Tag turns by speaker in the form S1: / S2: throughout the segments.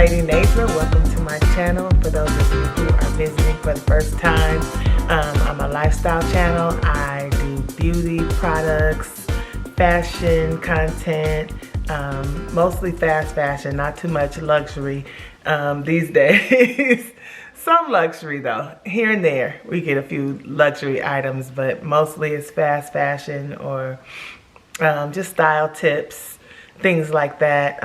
S1: Lady Nature. Welcome to my channel. For those of you who are visiting for the first time, I'm a lifestyle channel. I do beauty products, fashion content, mostly fast fashion, not too much luxury these days. Some luxury though, here and there we get a few luxury items, but mostly it's fast fashion or just style tips, things like that.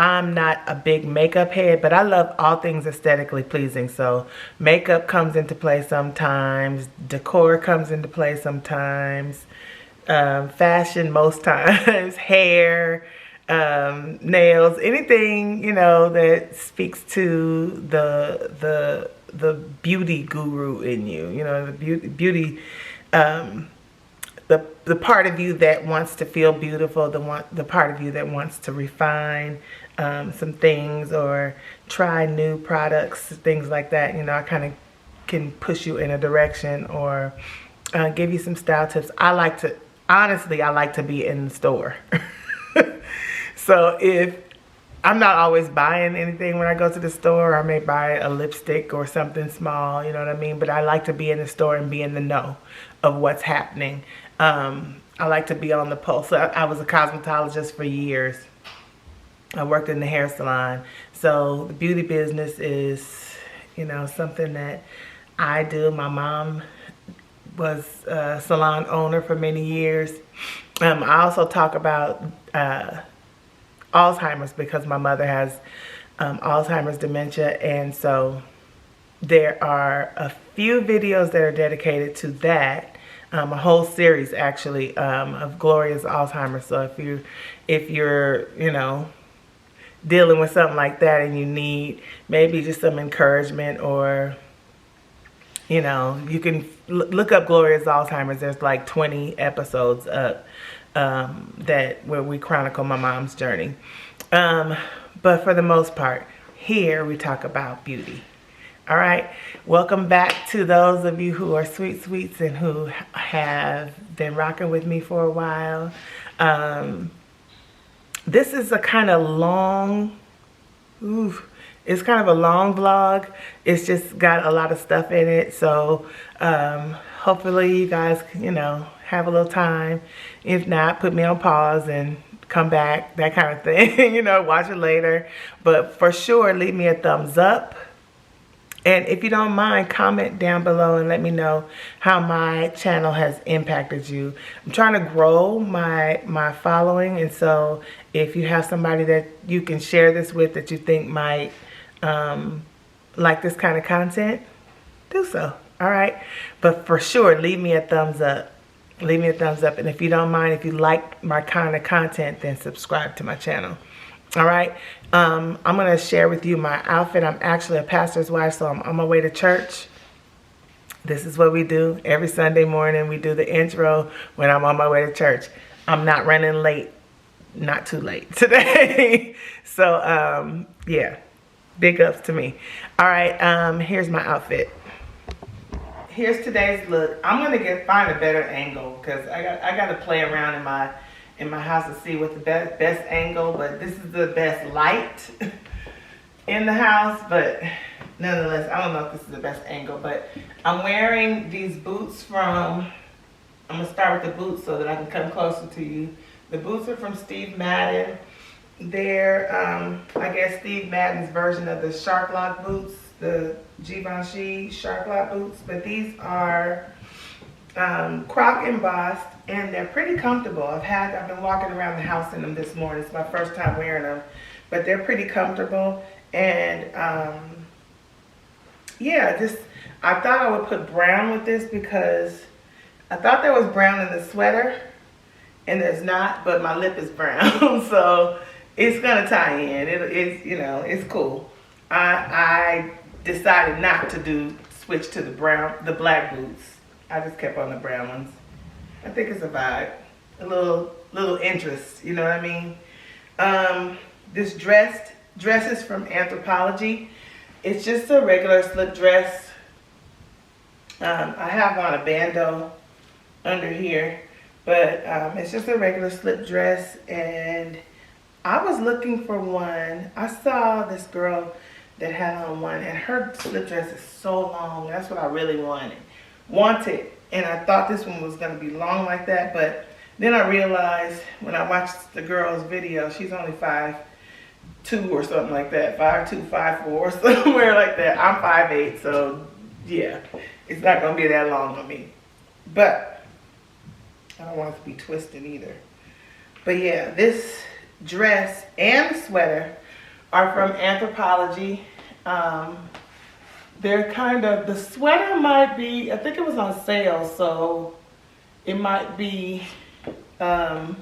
S1: I'm not a big makeup head, but I love all things aesthetically pleasing. So makeup comes into play sometimes, decor comes into play sometimes, fashion most times, hair, nails, anything, you know, that speaks to the beauty guru in you, you know, the beauty the part of you that wants to feel beautiful, the part of you that wants to refine some things or try new products, things like that. You know, I kind of can push you in a direction or give you some style tips. Honestly, I like to be in the store. So if I'm not always buying anything when I go to the store, I may buy a lipstick or something small, you know what I mean? But I like to be in the store and be in the know of what's happening. I like to be on the pulse. I was a cosmetologist for years. I worked in the hair salon. So the beauty business is, you know, something that I do. My mom was a salon owner for many years. I also talk about Alzheimer's because my mother has Alzheimer's dementia, and so there are a few videos that are dedicated to that, a whole series actually of Gloria's Alzheimer's. So if you're you know, dealing with something like that and you need maybe just some encouragement, or you know, you can look up Gloria's Alzheimer's. There's like 20 episodes up where we chronicle my mom's journey. But for the most part, here we talk about beauty. All right, welcome back to those of you who are sweet sweets and who have been rocking with me for a while. This is a kind of long, it's kind of a long vlog. It's just got a lot of stuff in it. So hopefully you guys, you know, have a little time. If not, put me on pause and come back, that kind of thing. You know, watch it later. But for sure, leave me a thumbs up. And if you don't mind, comment down below and let me know how my channel has impacted you. I'm trying to grow my following, and so if you have somebody that you can share this with that you think might like this kind of content, do so. All right, but for sure, leave me a thumbs up. Leave me a thumbs up, and if you don't mind, if you like my kind of content, then subscribe to my channel. All right, I'm gonna share with you my outfit. I'm actually a pastor's wife, so I'm on my way to church. This is what we do every Sunday morning. We do the intro when I'm on my way to church. I'm not running late, not too late today. So yeah, big ups to me. All right, here's my outfit. Here's today's look. I'm gonna find a better angle because I got to play around in my house to see what the best angle. But this is the best light in the house. But nonetheless, I don't know if this is the best angle. But I'm wearing these boots from. I'm gonna start with the boots so that I can come closer to you. The boots are from Steve Madden. They're I guess Steve Madden's version of the Shark Lock boots, the Givenchy Shark Lock boots, but these are Croc embossed, and they're pretty comfortable. I've been walking around the house in them this morning. It's my first time wearing them, but they're pretty comfortable. And yeah, I thought I would put brown with this because I thought there was brown in the sweater, and there's not, but my lip is brown, so it's gonna tie in. It's, you know, it's cool. I decided not to switch to the black boots. I just kept on the brown ones. I think it's a vibe, a little interest. You know what I mean? This dress is from Anthropologie. It's just a regular slip dress. I have on a bandeau under here, but it's just a regular slip dress, and I was looking for one. I saw this girl that had on one, and her slip dress is so long. That's what I really wanted. And I thought this one was going to be long like that, but then I realized when I watched the girl's video, she's only 5'2" or something like that. 5'2", 5'4", somewhere like that. I'm 5'8", so yeah, it's not going to be that long on me. But I don't want it to be twisted either. But yeah, this dress and sweater are from Anthropologie. They're kind of, the sweater might be, I think it was on sale, so it might be, I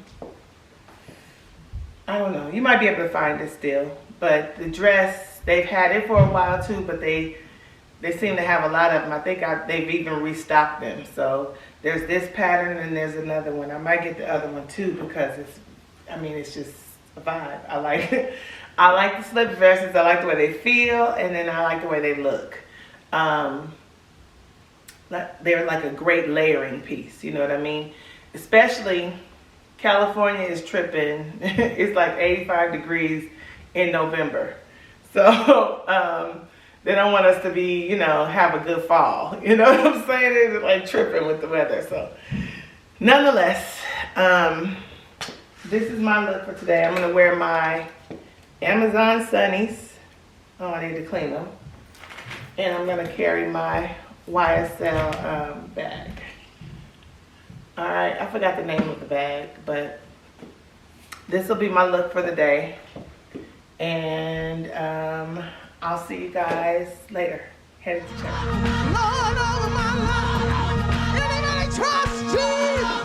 S1: don't know, you might be able to find it still. But the dress, they've had it for a while too, but they seem to have a lot of them. I think they've even restocked them. So there's this pattern and there's another one. I might get the other one too because it's just a vibe. I like it. I like the slip dresses. I like the way they feel, and then I like the way they look. They're like a great layering piece. You know what I mean? Especially California is tripping. It's like 85 degrees in November. So they don't want us to be, have a good fall. You know what I'm saying? It's like tripping with the weather. So nonetheless, this is my look for today. I'm going to wear my Amazon Sunnies. Oh, I need to clean them. And I'm going to carry my YSL bag. All right, I forgot the name of the bag, but this will be my look for the day. And I'll see you guys later. Headed to church. Lord over my life. Anybody trust Jesus?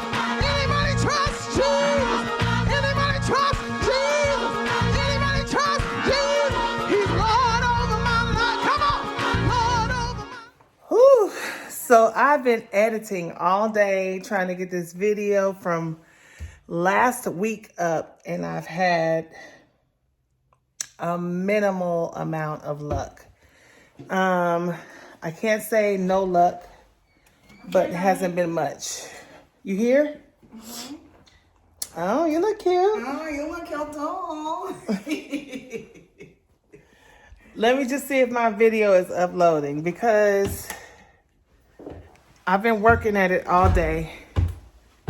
S1: Anybody trust Jesus? Anybody trust Jesus? Anybody trust Jesus? He's Lord over my life. Come on. Lord over my life. Whew. So I've been editing all day trying to get this video from last week up, and I've had a minimal amount of luck. I can't say no luck, but it hasn't been much. You here? Mm-hmm. Oh, you look cute.
S2: Oh, you look cute.
S1: Let me just see if my video is uploading, because I've been working at it all day.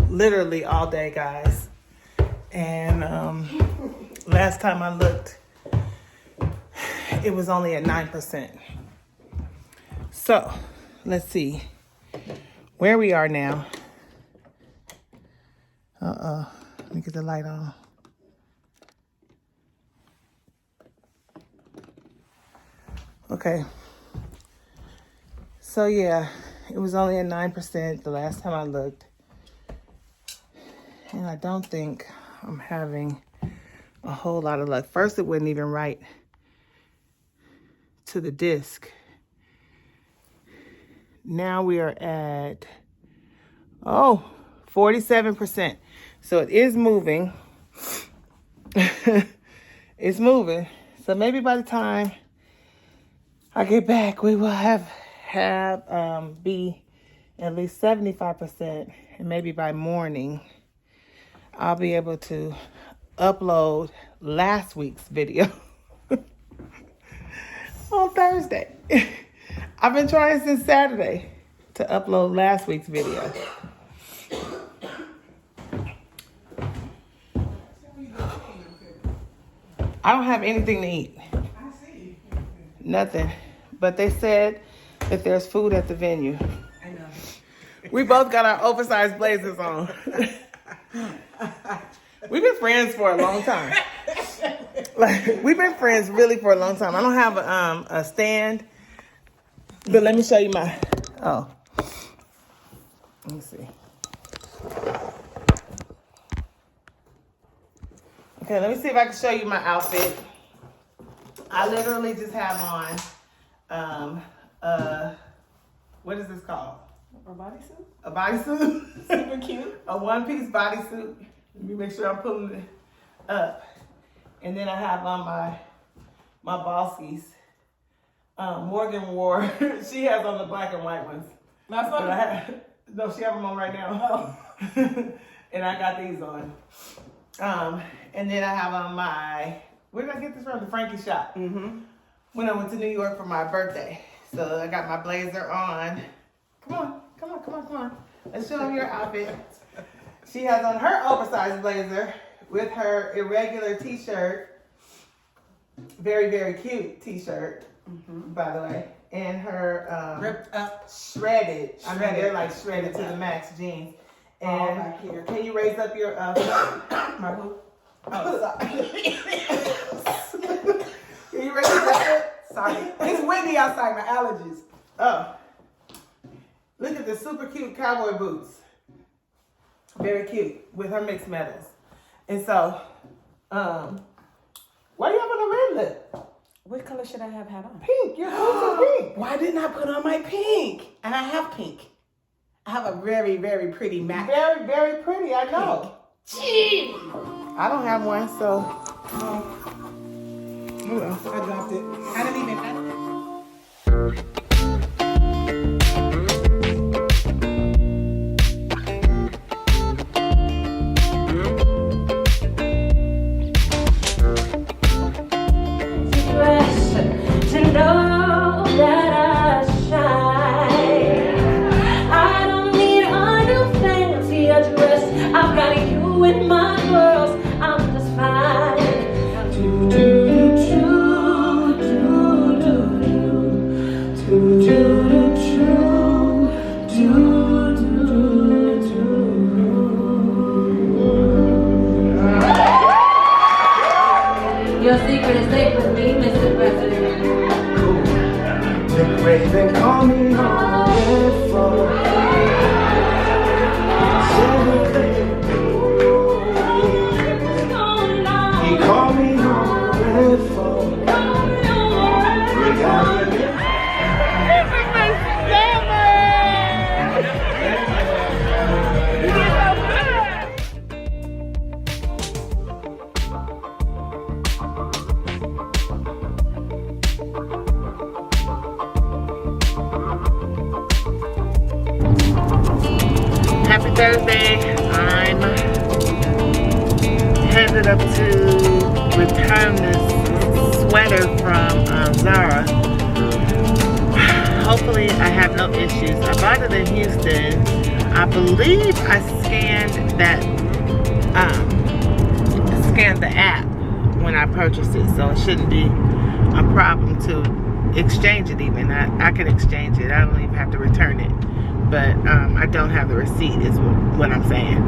S1: Literally all day, guys. And last time I looked, it was only at 9%. So, let's see where we are now. Let me get the light on. Okay. So, yeah, it was only at 9% the last time I looked. And I don't think I'm having a whole lot of luck. First, it wouldn't even write to the disc. Now we are at 47%. So it is moving. It's moving. So maybe by the time I get back, we will be at least 75%, and maybe by morning I'll be able to upload last week's video on Thursday. I've been trying since Saturday to upload last week's video. I don't have anything to eat. Nothing. But they said that there's food at the venue.
S2: I know.
S1: We both got our oversized blazers on. We've been friends for a long time. We've been friends really for a long time. I don't have a stand, but let me show you my. Let me see. Okay, let me see if I can show you my outfit. I literally just have on, what is this called?
S2: A bodysuit?
S1: A bodysuit.
S2: Super cute.
S1: A one-piece bodysuit. Let me make sure I'm pulling it up. And then I have on my Balskees. Morgan wore, she has on the black and white ones.
S2: No,
S1: she have them on right now.
S2: Oh.
S1: And I got these on. And then I have on my, where did I get this from? The Frankie shop. When I went to New York for my birthday. So I got my blazer on. Come on. Let's show them your outfit. She has on her oversized blazer with her irregular t-shirt. Very, very cute t-shirt, by the way. And her
S2: Ripped up.
S1: shredded. I mean, they're like shredded to the max jeans. And
S2: back here.
S1: can you raise up your
S2: My who? Oh, sorry.
S1: Can you raise up?
S2: Sorry. It's windy outside, my allergies.
S1: Oh. Look at the super cute cowboy boots. Very cute with her mixed metals. And so, why do you have on a red lip?
S2: What color should I have had on?
S1: Pink. Your boots are pink.
S2: Why didn't I put on my pink? And I have pink. I have a very, very pretty matte.
S1: Very, very pretty. I know.
S2: Gee.
S1: I don't have one, so.
S2: Oh well, I dropped it. I didn't even.
S3: Your secret is safe with me, Mr. President.
S4: The raven call me home for. He called me home for.
S1: Happy Thursday. I'm headed up to return this sweater from Zara. Hopefully I have no issues. I bought it in Houston. I believe I scanned the app when I purchased it, so it shouldn't be a problem to exchange it even. I can exchange it. I don't even have to return it. But I don't have the receipt is what I'm saying.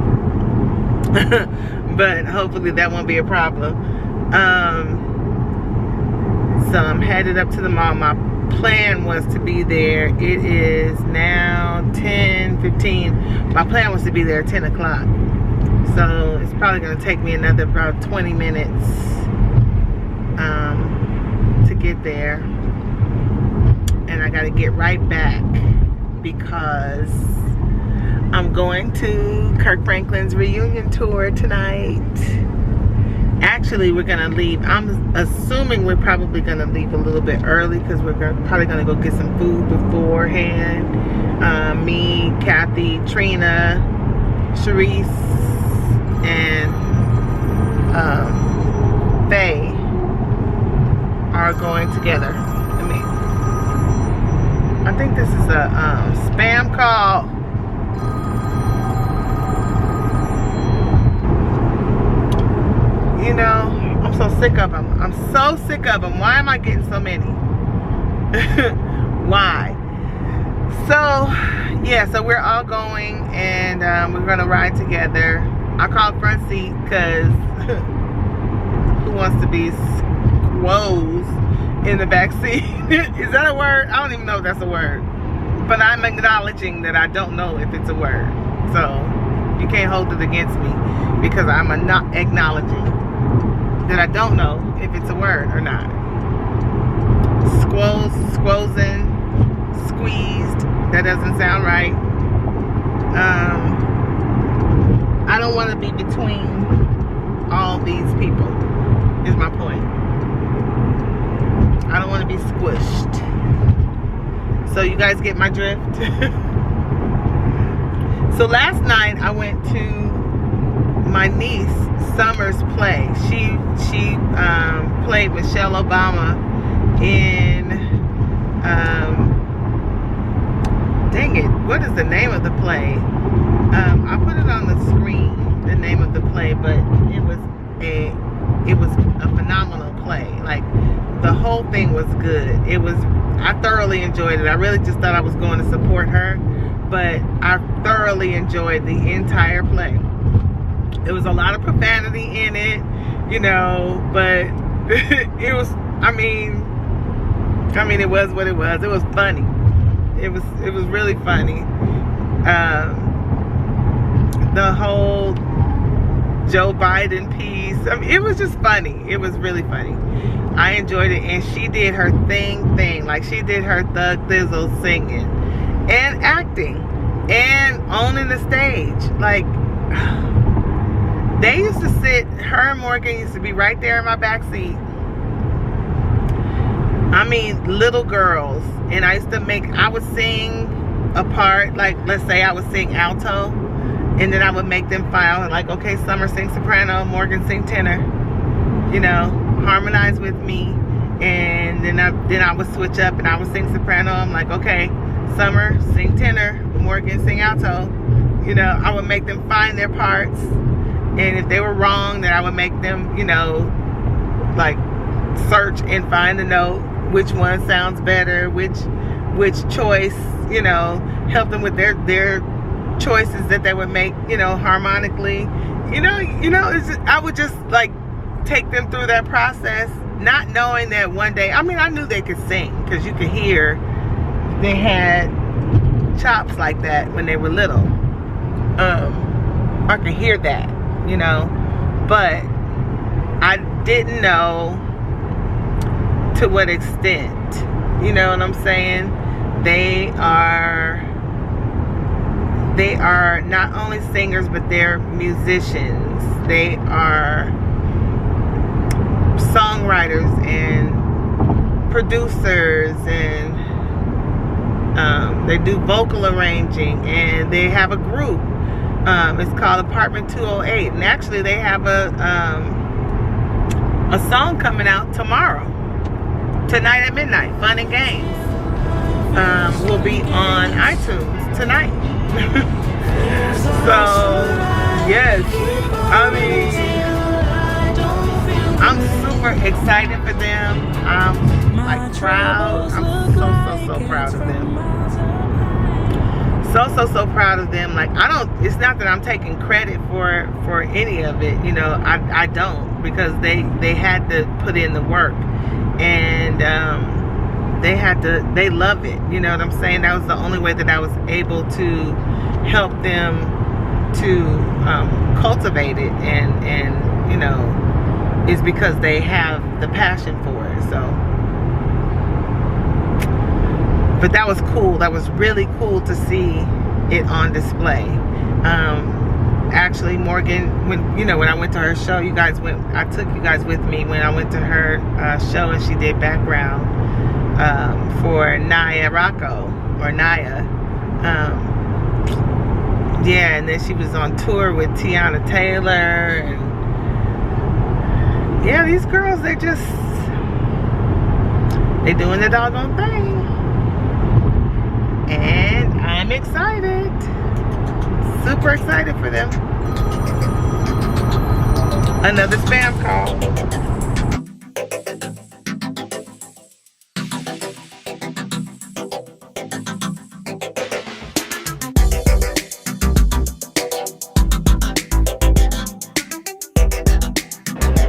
S1: But hopefully that won't be a problem. So I'm headed up to the mall. My plan was to be there. It is now 10:15. My plan was to be there at 10 o'clock. So it's probably going to take me another about 20 minutes to get there. And I got to get right back, because I'm going to Kirk Franklin's reunion tour tonight. Actually, we're gonna leave. I'm assuming we're probably gonna leave a little bit early, because we're probably gonna go get some food beforehand. Me, Kathy, Trina, Sharice, and Faye are going together. I think this is a spam call. You know, I'm so sick of them. I'm so sick of them. Why am I getting so many? Why? So, yeah, so we're all going, and we're going to ride together. I called front seat because who wants to be squoze in the back seat? Is that a word? I don't even know if that's a word. But I'm acknowledging that I don't know if it's a word. So you can't hold it against me, because I'm not acknowledging that I don't know if it's a word or not. Squozing, squeezed. That doesn't sound right. I don't want to be between all these people, is my point. I don't want to be squished. So you guys get my drift? So last night I went to my my niece Summer's play. She played Michelle Obama in dang it, what is the name of the play? I put it on the screen, the name of the play, but it was a phenomenal play. Like, the whole thing was good. I thoroughly enjoyed it. I really just thought I was going to support her, but I thoroughly enjoyed the entire play. There was a lot of profanity in it, you know, but it was, I mean it was what it was. It was funny. It was really funny. The whole Joe Biden piece, I mean, it was just funny. It was really funny. I enjoyed it, and she did her thing. Like, she did her Thug Thizzle singing and acting and owning the stage. Like, they used to sit, her and Morgan used to be right there in my back seat. I mean, little girls. And I would sing a part, like, let's say I would sing alto, and then I would make them file, like, okay, Summer sing soprano, Morgan sing tenor, you know, harmonize with me. And then I would switch up and I would sing soprano. I'm like, okay, Summer sing tenor, Morgan sing alto. You know, I would make them find their parts, and if they were wrong, then I would make them, you know, like, search and find the note, which one sounds better, which choice, you know, help them with their choices that they would make, you know, harmonically. You know, it's just, I would just, like, take them through that process, not knowing that one day, I mean, I knew they could sing, because you could hear they had chops like that when they were little. I could hear that, you know, but I didn't know to what extent, you know what I'm saying? They are not only singers, but they're musicians. They are songwriters and producers, and they do vocal arranging, and they have a group. It's called Apartment 208, and actually they have a song coming out tomorrow. Tonight at midnight, Fun and Games will be on iTunes tonight. So, yes, I mean, I'm super excited for them. I'm, like, proud. I'm so proud of them. So proud of them. Like, it's not that I'm taking credit for any of it, you know, I don't, because they had to put in the work. And they love it, you know what I'm saying? That was the only way that I was able to help them to cultivate it, and you know, is because they have the passion for it. So, but that was cool. That was really cool to see it on display. Actually, Morgan, when I went to her show, I took you guys with me when I went to her show, and she did background for Naya Rocco, or Naya. Yeah, and then she was on tour with Tiana Taylor, and yeah, these girls, they doing the doggone thing. And I'm excited. Super excited for them. Another spam call.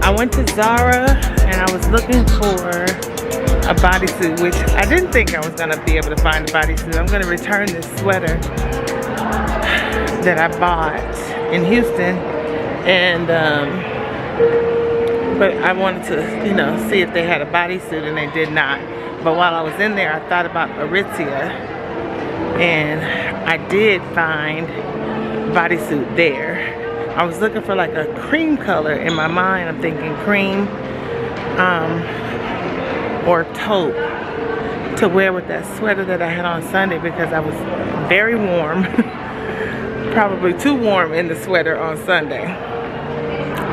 S1: I went to Zara and I was looking for a bodysuit, which I didn't think I was gonna be able to find a bodysuit. I'm gonna return this sweater that I bought in Houston, and but I wanted to, you know, see if they had a bodysuit, and they did not. But while I was in there, I thought about Aritzia, and I did find a bodysuit there. I was looking for like a cream color in my mind. I'm thinking cream or taupe to wear with that sweater that I had on Sunday, because I was very warm. Probably too warm in the sweater on Sunday.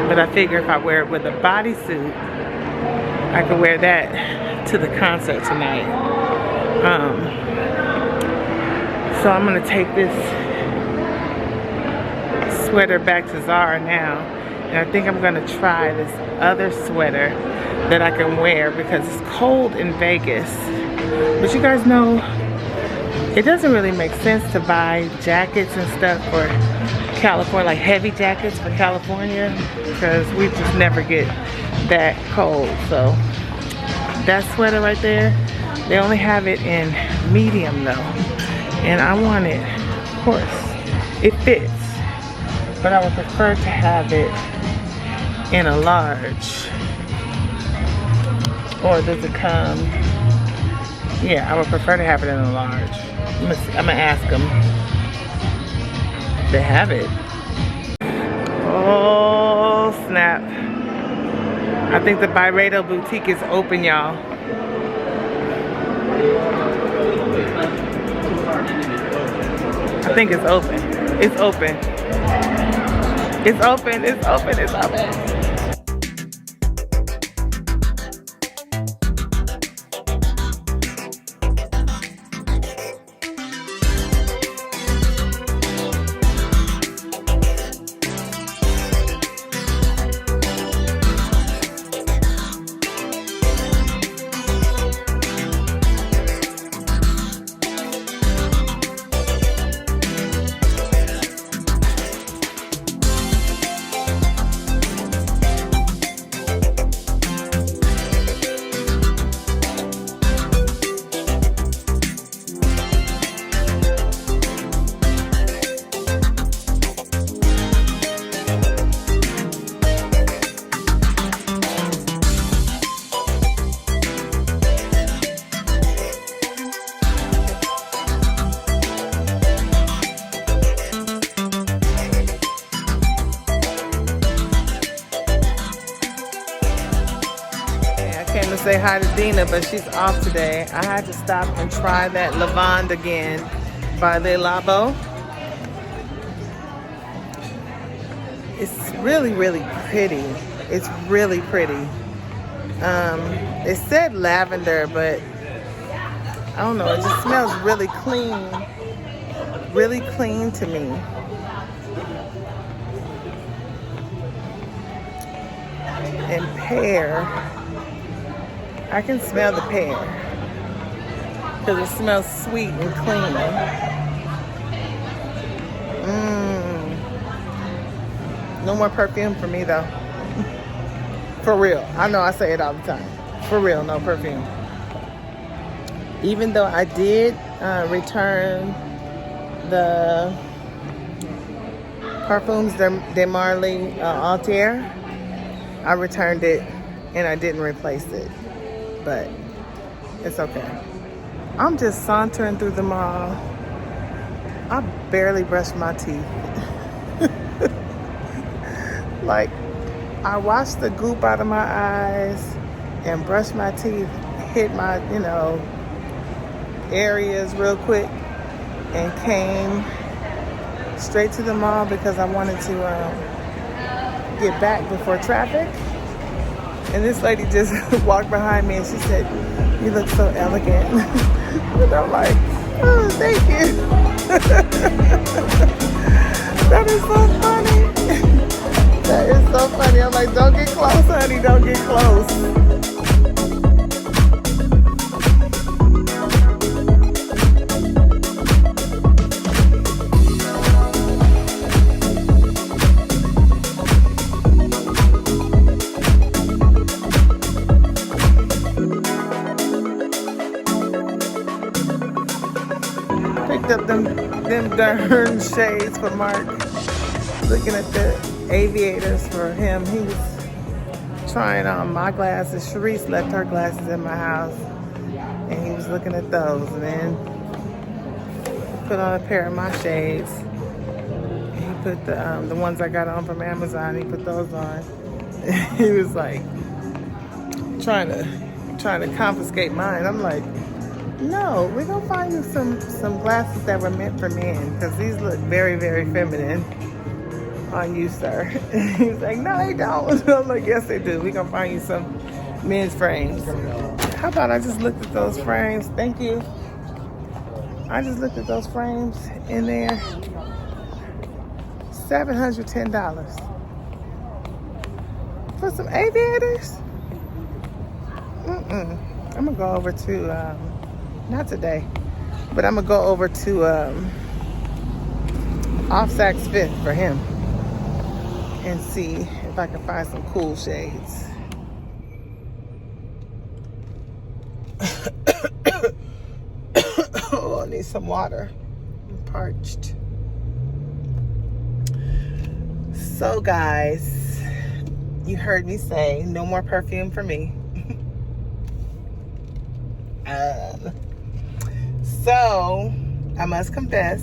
S1: But I figure if I wear it with a bodysuit, I could wear that to the concert tonight. So I'm gonna take this sweater back to Zara now, and I think I'm gonna try this other sweater that I can wear because it's cold in Vegas. But you guys know, it doesn't really make sense to buy jackets and stuff for California, like heavy jackets for California, because we just never get that cold. So that sweater right there, they only have it in medium though, and I want it, of course, it fits, but I would prefer to have it in a large. Or does it come? Yeah, I would prefer to have it in a large. I'm gonna ask them if they have it. Oh snap. I think the Byredo boutique is open, y'all. I think it's open. It's open. It's open. It's open. It's open. Say hi to Dina, but she's off today. I had to stop and try that Lavande again by the Labo. It's really, really pretty. It's really pretty. It said lavender, but I don't know. It just smells really clean. Really clean to me. And pear. I can smell the pear because it smells sweet and clean. No more perfume for me though. For real. I know I say it all the time. For real, no perfume. Even though I did return the Parfums de Marly Altair, I returned it and I didn't replace it. But it's okay. I'm just sauntering through the mall. I barely brushed my teeth. Like, I washed the goop out of my eyes and brushed my teeth, hit my, areas real quick, and came straight to the mall because I wanted to get back before traffic. And this lady just walked behind me and she said, "You look so elegant." And I'm like, "Oh, thank you." That is so funny. That is so funny. I'm like, "Don't get close, honey. Don't get close." Up them darn shades for Mark. Looking at the aviators for him. He was trying on my glasses. Sharice left her glasses in my house and he was looking at those, and then put on a pair of my shades. And he put the ones I got on from Amazon, he put those on. He was like trying to confiscate mine. I'm like, no, we're gonna find you some glasses that were meant for men, because these look very, very feminine. on you, sir. He's like, no, they don't. I'm like, yes, they do. We're going to find you some men's frames. How about I just looked at those frames? Thank you. I just looked at those frames in there. $710 for some aviators. I'm gonna go over to not today, but I'm gonna go over to Off Saks Fifth for him and see if I can find some cool shades. Oh, I need some water. I'm parched. So guys, you heard me say no more perfume for me. So I must confess.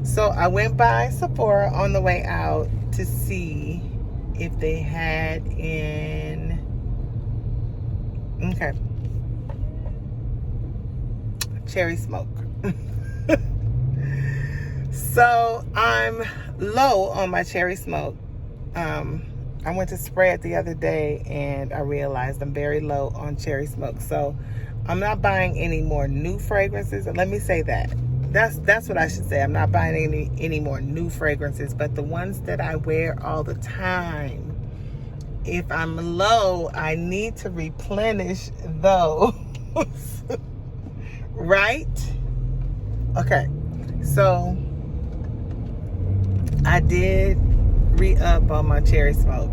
S1: So I went by Sephora on the way out to see if they had in, okay, cherry smoke. So I'm low on my cherry smoke. I went to spray it the other day and I realized I'm very low on cherry smoke. So I'm not buying any more new fragrances. And let me say that. That's what I should say. I'm not buying any more new fragrances, but the ones that I wear all the time. If I'm low, I need to replenish those. Right? Okay. So I did re-up on my cherry smoke.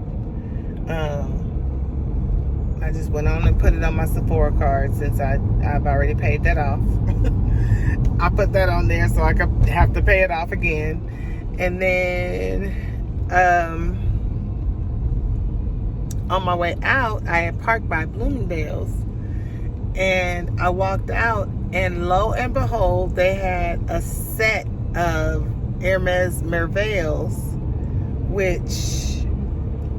S1: I just went on and put it on my Sephora card since I've already paid that off. I put that on there so I could have to pay it off again. And then on my way out, I had parked by Bloomingdale's and I walked out, and lo and behold, they had a set of Hermes Merveilles, which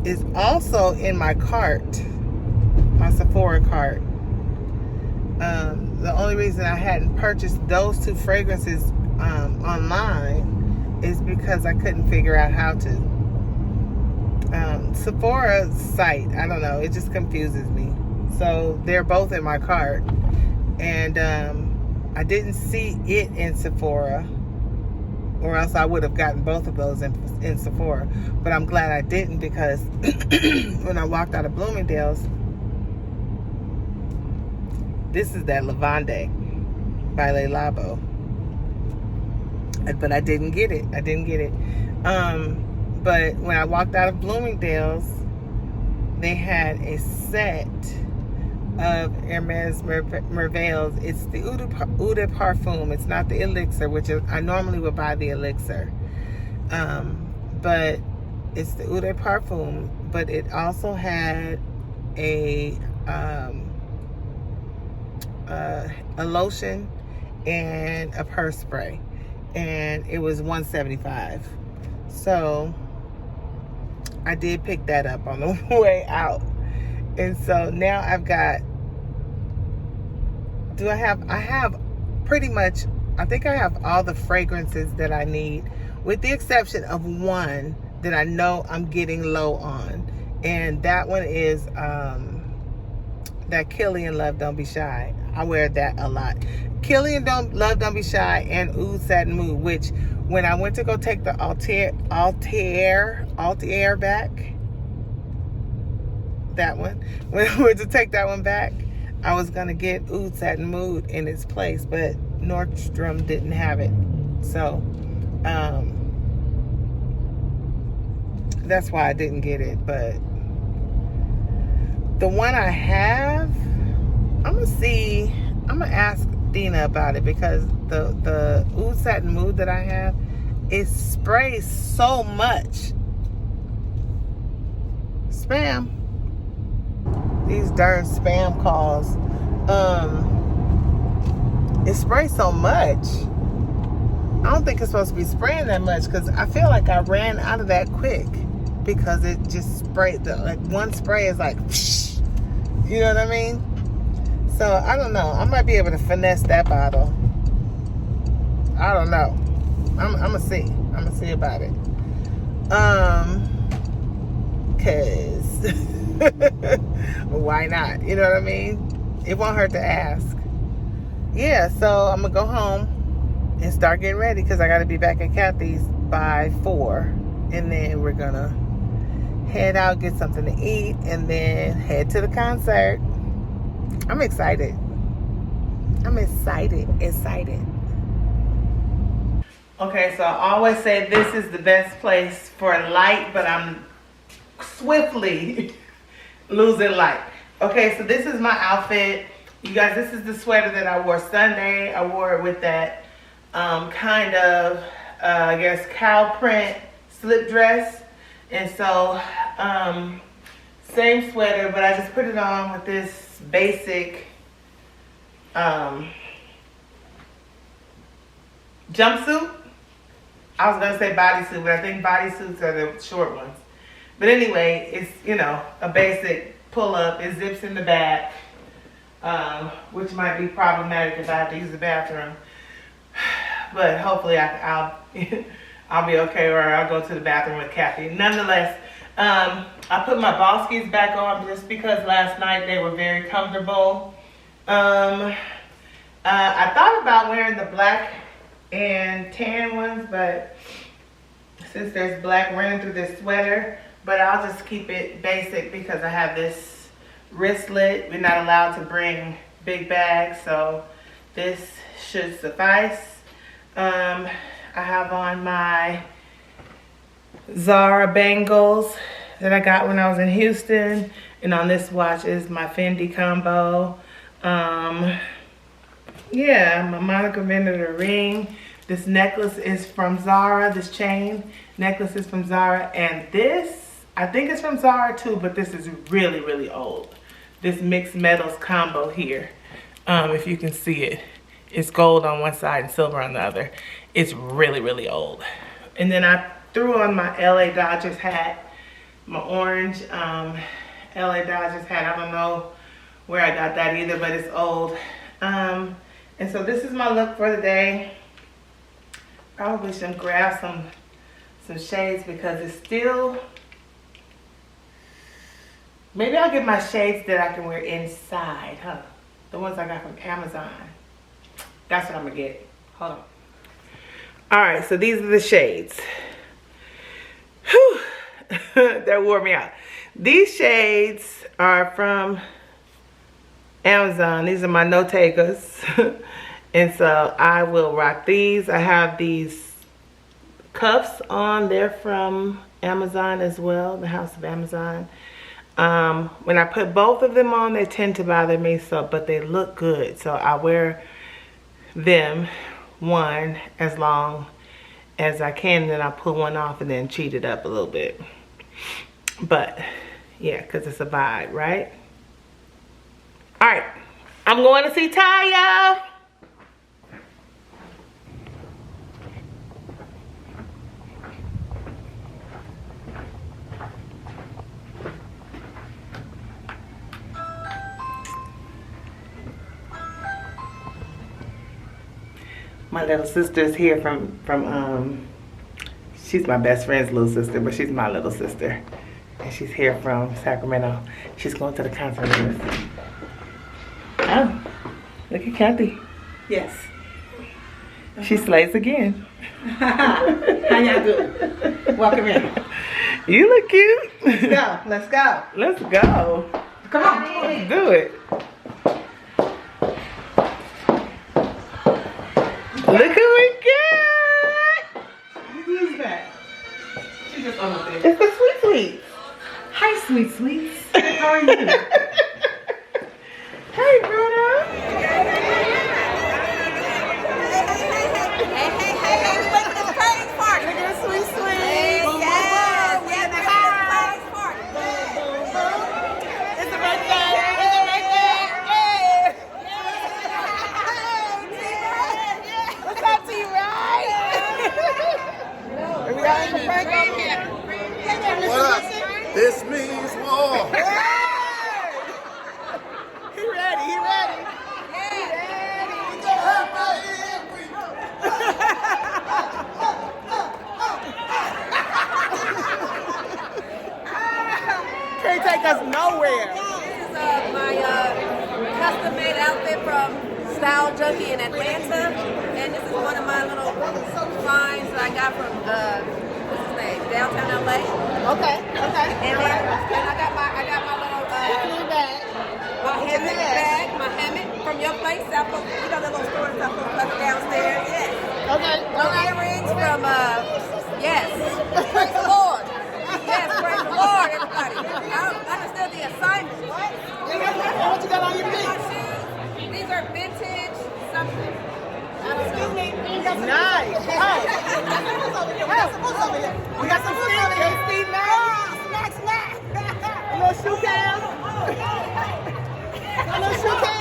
S1: is also in my cart, my Sephora cart. The only reason I hadn't purchased those two fragrances online is because I couldn't figure out how to. Sephora's site, I don't know, it just confuses me. So they're both in my cart, and I didn't see it in Sephora, or else I would have gotten both of those in Sephora. But I'm glad I didn't, because when I walked out of Bloomingdale's, this is that Lavande by Labo. But I didn't get it. But when I walked out of Bloomingdale's, they had a set of Hermes Merveilles. It's the Eau de Parfum. It's not the Elixir, which is, I normally would buy the Elixir. But it's the Eau de Parfum. But it also had a lotion and a purse spray, and it was $175. So I did pick that up on the way out, and so now I've got, I have pretty much, I think I have all the fragrances that I need, with the exception of one that I know I'm getting low on, and that one is that Killian Love Don't Be Shy. I wear that a lot. Killian Love Don't Be Shy and Oud Satin Mood, which when I went to go take the Altair back, that one, when I went to take that one back, I was going to get Oud Satin Mood in its place, but Nordstrom didn't have it. So that's why I didn't get it. But the one I have, I'm gonna ask Dina about it, because the Oud Satin Mood that I have, it sprays so much. Spam. These darn spam calls. It sprays so much. I don't think it's supposed to be spraying that much, because I feel like I ran out of that quick, because it just sprayed, like one spray is like, you know what I mean? So I don't know. I might be able to finesse that bottle. I don't know. I'm gonna see. I'm gonna see about it. Cause why not? You know what I mean? It won't hurt to ask. Yeah, so I'm gonna go home and start getting ready because I gotta be back at Kathy's by 4, and then we're gonna head out, get something to eat, and then head to the concert. I'm excited. I'm excited. Okay, so I always say this is the best place for light, but I'm swiftly losing light. Okay, so this is my outfit. You guys, this is the sweater that I wore Sunday. I wore it with that kind of, I guess, cow print slip dress. And so, same sweater, but I just put it on with this basic jumpsuit. I was gonna say bodysuit, but I think bodysuits are the short ones. But anyway, it's, you know, a basic pull-up. It zips in the back, which might be problematic if I have to use the bathroom. But hopefully I'll I'll be okay, or I'll go to the bathroom with Kathy. Nonetheless, I put my Balskees back on just because last night they were very comfortable. I thought about wearing the black and tan ones, but since there's black running through this sweater, but I'll just keep it basic because I have this wristlet. We're not allowed to bring big bags, so this should suffice. I have on my Zara bangles that I got when I was in Houston, and on this watch is my Fendi combo. Yeah, my Monica Veneta ring. This necklace is from Zara. This chain necklace is from Zara, and this, I think it's from Zara too, but this is really, really old. This mixed metals combo here, if you can see it. It's gold on one side and silver on the other. It's really, really old. And then I threw on my LA Dodgers hat, my orange LA Dodgers hat. I don't know where I got that either, but it's old. And so this is my look for the day. Probably should grab some shades because it's still, maybe I'll get my shades that I can wear inside, huh? The ones I got from Amazon. That's what I'm gonna get. Hold on. All right, so these are the shades. Whew. That wore me out. These shades are from Amazon. These are my Nottegas. And so I will rock these. I have these cuffs on. They're from Amazon as well, the House of Amazon. When I put both of them on, they tend to bother me, but they look good. So I wear them one as long as I can, and then I pull one off and then cheat it up a little bit. But yeah, because it's a vibe, right? All right, I'm going to see Taya. My little sister's here from she's my best friend's little sister, but she's my little sister. And she's here from Sacramento. She's going to the concert with us. Oh, look at Kathy.
S2: Yes.
S1: She slays again.
S2: How y'all doing? Welcome in.
S1: You look cute.
S2: Let's go. Let's go.
S1: Let's go.
S2: Come on.
S1: Let's do it. Look who we got.
S2: Who's that? She's just on the thing.
S1: It's the Sweet Sweets.
S2: Hi, Sweet Sweets. How are you?
S1: Hey, Bruno.
S4: This means war.
S2: He ready.
S1: can't take us nowhere.
S3: This is my custom-made outfit from Style Junkie in Atlanta, and this is one of my little finds that I got from what's his name, downtown LA.
S1: Okay.
S3: And then I got my little my hammock bag, my hammock from your place, South Coast, you know the little store in South Coast Plaza downstairs. Yes.
S1: Okay.
S3: Little earrings from yes. Praise the Lord. Yes, praise the Lord, everybody. I understood the assignment.
S1: What you got on your feet?
S3: These are vintage something.
S2: Excuse me.
S1: Nice.
S2: We got some food over here.
S1: We got some food over here. Steve,
S2: Snack.
S1: a little shoe cam. A little shoe cam.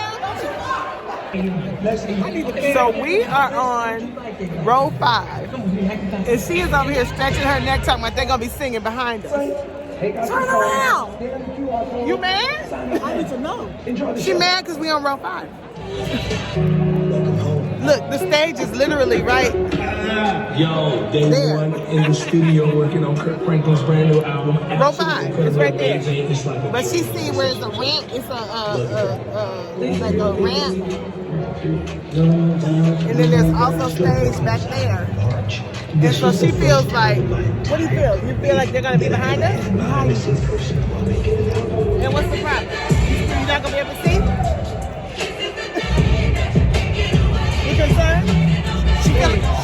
S1: So we are on row 5, and she is over here stretching her neck, talking about they're gonna be singing behind us. Turn around. You mad?
S2: I need to know.
S1: She mad because we on row 5. Look, the stage is literally right.
S4: Yo, day
S1: there.
S4: 1 in the studio working on Kirk Franklin's brand new album.
S1: Row 5, it's right there.
S4: It's like
S1: But she see where it's a ramp. It's like a ramp. And then there's also stage back there. And so she feels like, what do you feel? You feel like they're gonna be behind us? And what's the problem? You're not gonna be able to see? You concerned?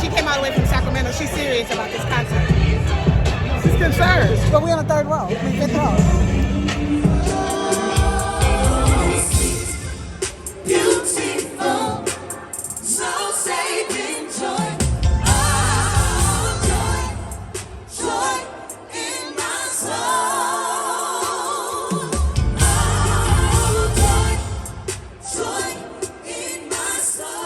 S1: She came all the way from Sacramento. She's serious about this concert. She's concerned.
S2: But we're on the 3rd row. I mean, 5th row.
S5: Beautiful, so safe in joy. Joy in my soul. Joy in my soul.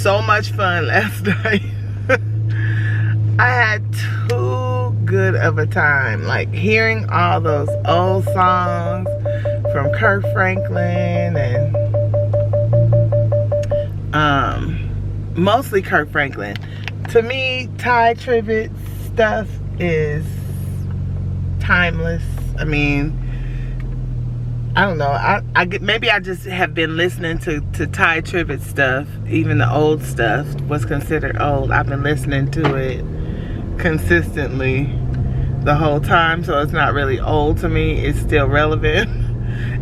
S1: So much fun last night. I had too good of a time, like hearing all those old songs from Kirk Franklin and mostly Kirk Franklin. To me, Ty Tribbett stuff is timeless. I mean, I don't know. Maybe I just have been listening to Ty Tribbett stuff. Even the old stuff was considered old. I've been listening to it consistently the whole time, so it's not really old to me. It's still relevant.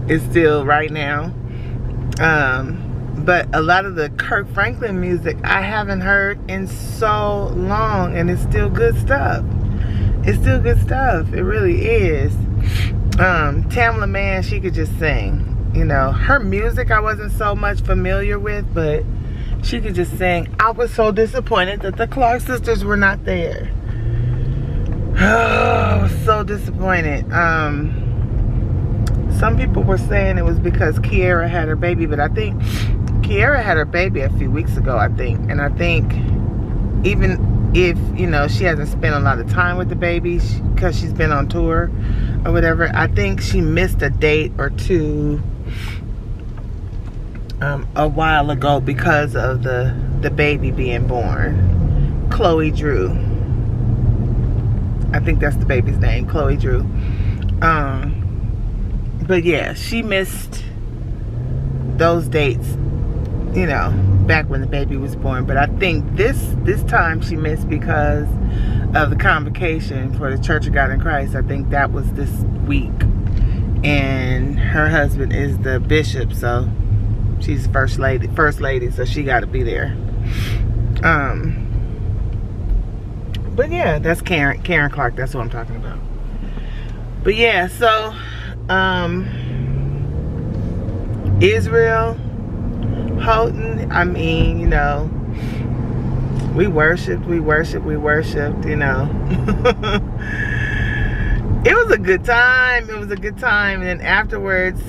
S1: It's still right now. But a lot of the Kirk Franklin music I haven't heard in so long, and it's still good stuff. It's still good stuff. It really is. Tamla Mann, she could just sing. You know, her music I wasn't so much familiar with, but she could just sing. I was so disappointed that the Clark sisters were not there. Oh, I was so disappointed. Some people were saying it was because Kiara had her baby, but I think Kiara had her baby a few weeks ago, I think. And I think even if, you know, she hasn't spent a lot of time with the baby because she's been on tour or whatever. I think she missed a date or two a while ago because of the baby being born. Chloe Drew. I think that's the baby's name, Chloe Drew. But yeah, she missed those dates, you know, back when the baby was born. But I think this time she missed because of the convocation for the Church of God in Christ. I think that was this week, and her husband is the bishop, so she's first lady, so she got to be there. But yeah, that's Karen Clark. That's what I'm talking about. But yeah, so Israel Houghton, I mean, you know, we worshiped, you know. It was a good time. And then afterwards,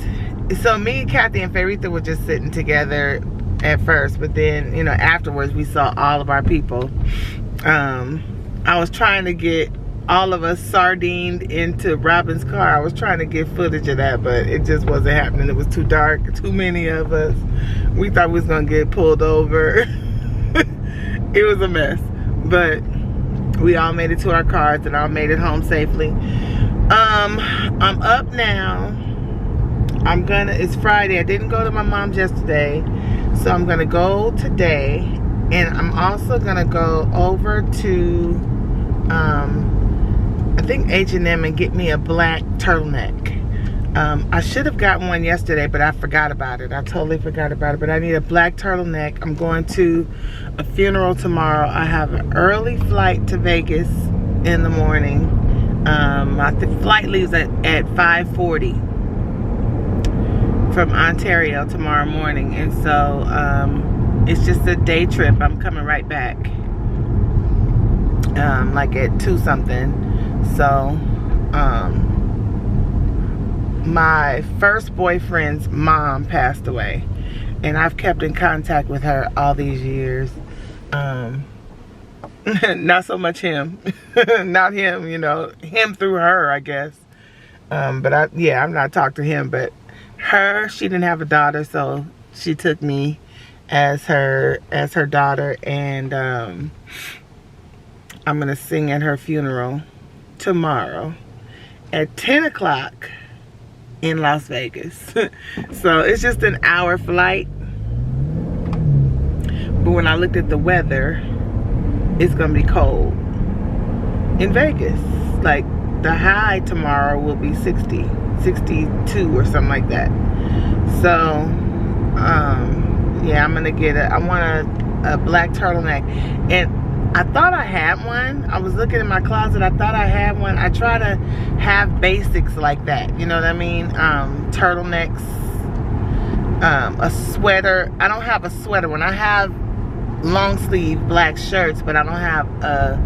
S1: so me, Kathy, and Faritha were just sitting together at first, but then, you know, afterwards we saw all of our people. I was trying to get all of us sardined into Robin's car. I was trying to get footage of that, but it just wasn't happening. It was too dark, too many of us. We thought we was gonna get pulled over. It was a mess, but we all made it to our cars and all made it home safely. I'm up now. It's Friday. I didn't go to my mom's yesterday, so I'm gonna go today, and I'm also gonna go over to I think H&M and get me a black turtleneck. I should have gotten one yesterday, but I forgot about it. I totally forgot about it, but I need a black turtleneck. I'm going to a funeral tomorrow. I have an early flight to Vegas in the morning. The flight leaves at 5:40 from Ontario tomorrow morning, and so it's just a day trip. I'm coming right back like at 2 something. So my first boyfriend's mom passed away, and I've kept in contact with her all these years. Not so much him. Not him, you know, him through her, I guess. But I've not talked to him, but her, she didn't have a daughter, so she took me as her daughter, and I'm gonna sing at her funeral tomorrow at 10 o'clock in Las Vegas. So it's just an hour flight, but when I looked at the weather, it's gonna be cold in Vegas. Like the high tomorrow will be 60, 62 or something like that. So yeah, I'm gonna get I want a black turtleneck, and I thought I had one. I was looking in my closet. I thought I had one. I try to have basics like that. You know what I mean? Turtlenecks, a sweater. I don't have a sweater one. I have long sleeve black shirts, but I don't have a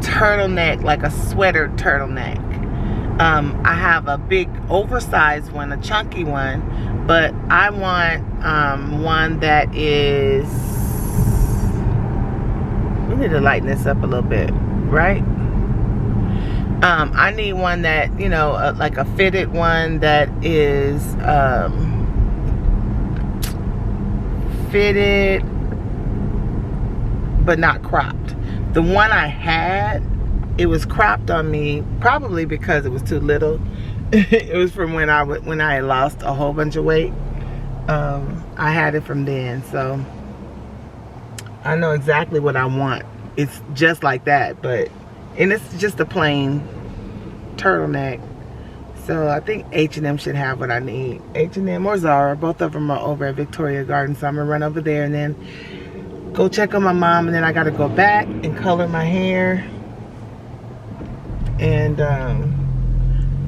S1: turtleneck, like a sweater turtleneck. I have a big oversized one, a chunky one, but I want one that is, we need to lighten this up a little bit, right? I need one that, you know, like a fitted one that is fitted but not cropped. The one I had, it was cropped on me, probably because it was too little. It was from when I had lost a whole bunch of weight. I had it from then, so I know exactly what I want. It's just like that, and it's just a plain turtleneck. So I think H&M should have what I need. H&M or Zara, both of them are over at Victoria Garden, so I'm gonna run over there and then go check on my mom, and then I gotta go back and color my hair. And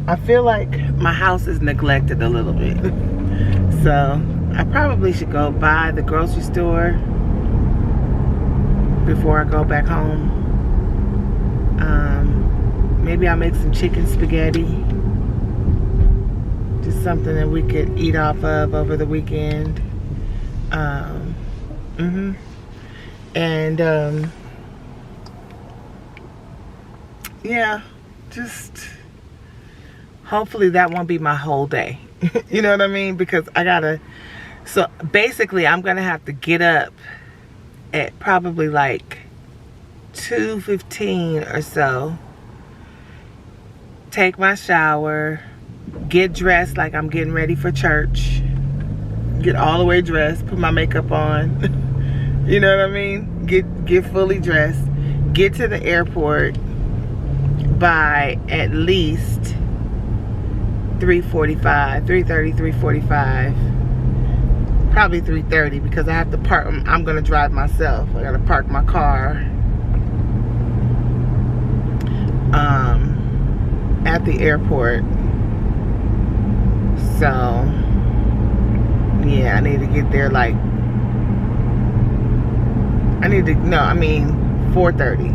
S1: I feel like my house is neglected a little bit. So I probably should go by the grocery store before I go back home. Maybe I'll make some chicken spaghetti. Just something that we could eat off of over the weekend. And yeah, just hopefully that won't be my whole day. You know what I mean? Because I gotta, so basically I'm gonna have to get up at probably like 2:15 or so, take my shower, get dressed like I'm getting ready for church, get all the way dressed, put my makeup on, you know what I mean? Get fully dressed, get to the airport by at least 3:45, 3:30, 3:45, probably 3:30, because I have to park. I'm gonna drive myself. I gotta park my car at the airport. So yeah, I need to get there like 4:30.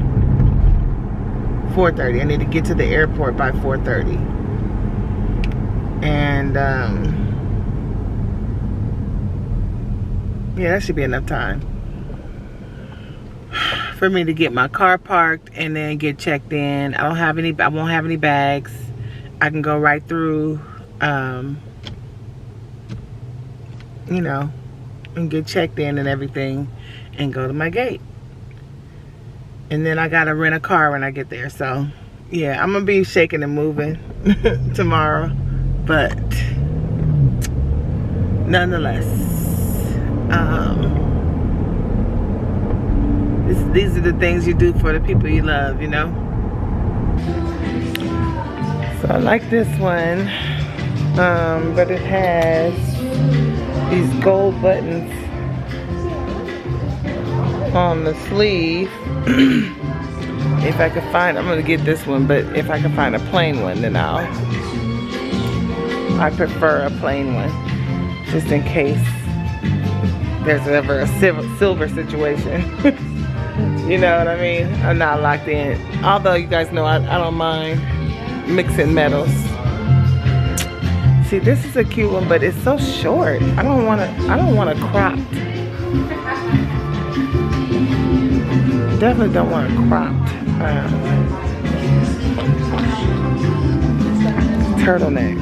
S1: 4:30. I need to get to the airport by 4:30. And yeah, that should be enough time for me to get my car parked and then get checked in. I won't have any bags. I can go right through, you know, and get checked in and everything and go to my gate. And then I gotta rent a car when I get there. So yeah, I'm gonna be shaking and moving tomorrow, but nonetheless, these are the things you do for the people you love, you know. So I like this one, but it has these gold buttons on the sleeve. If I could find, I'm gonna get this one, but if I can find a plain one, then I prefer a plain one, just in case there's ever a silver situation. You know what I mean? I'm not locked in. Although you guys know I don't mind mixing metals. See, this is a cute one, but it's so short. I don't want a cropped. Definitely don't want a cropped turtleneck.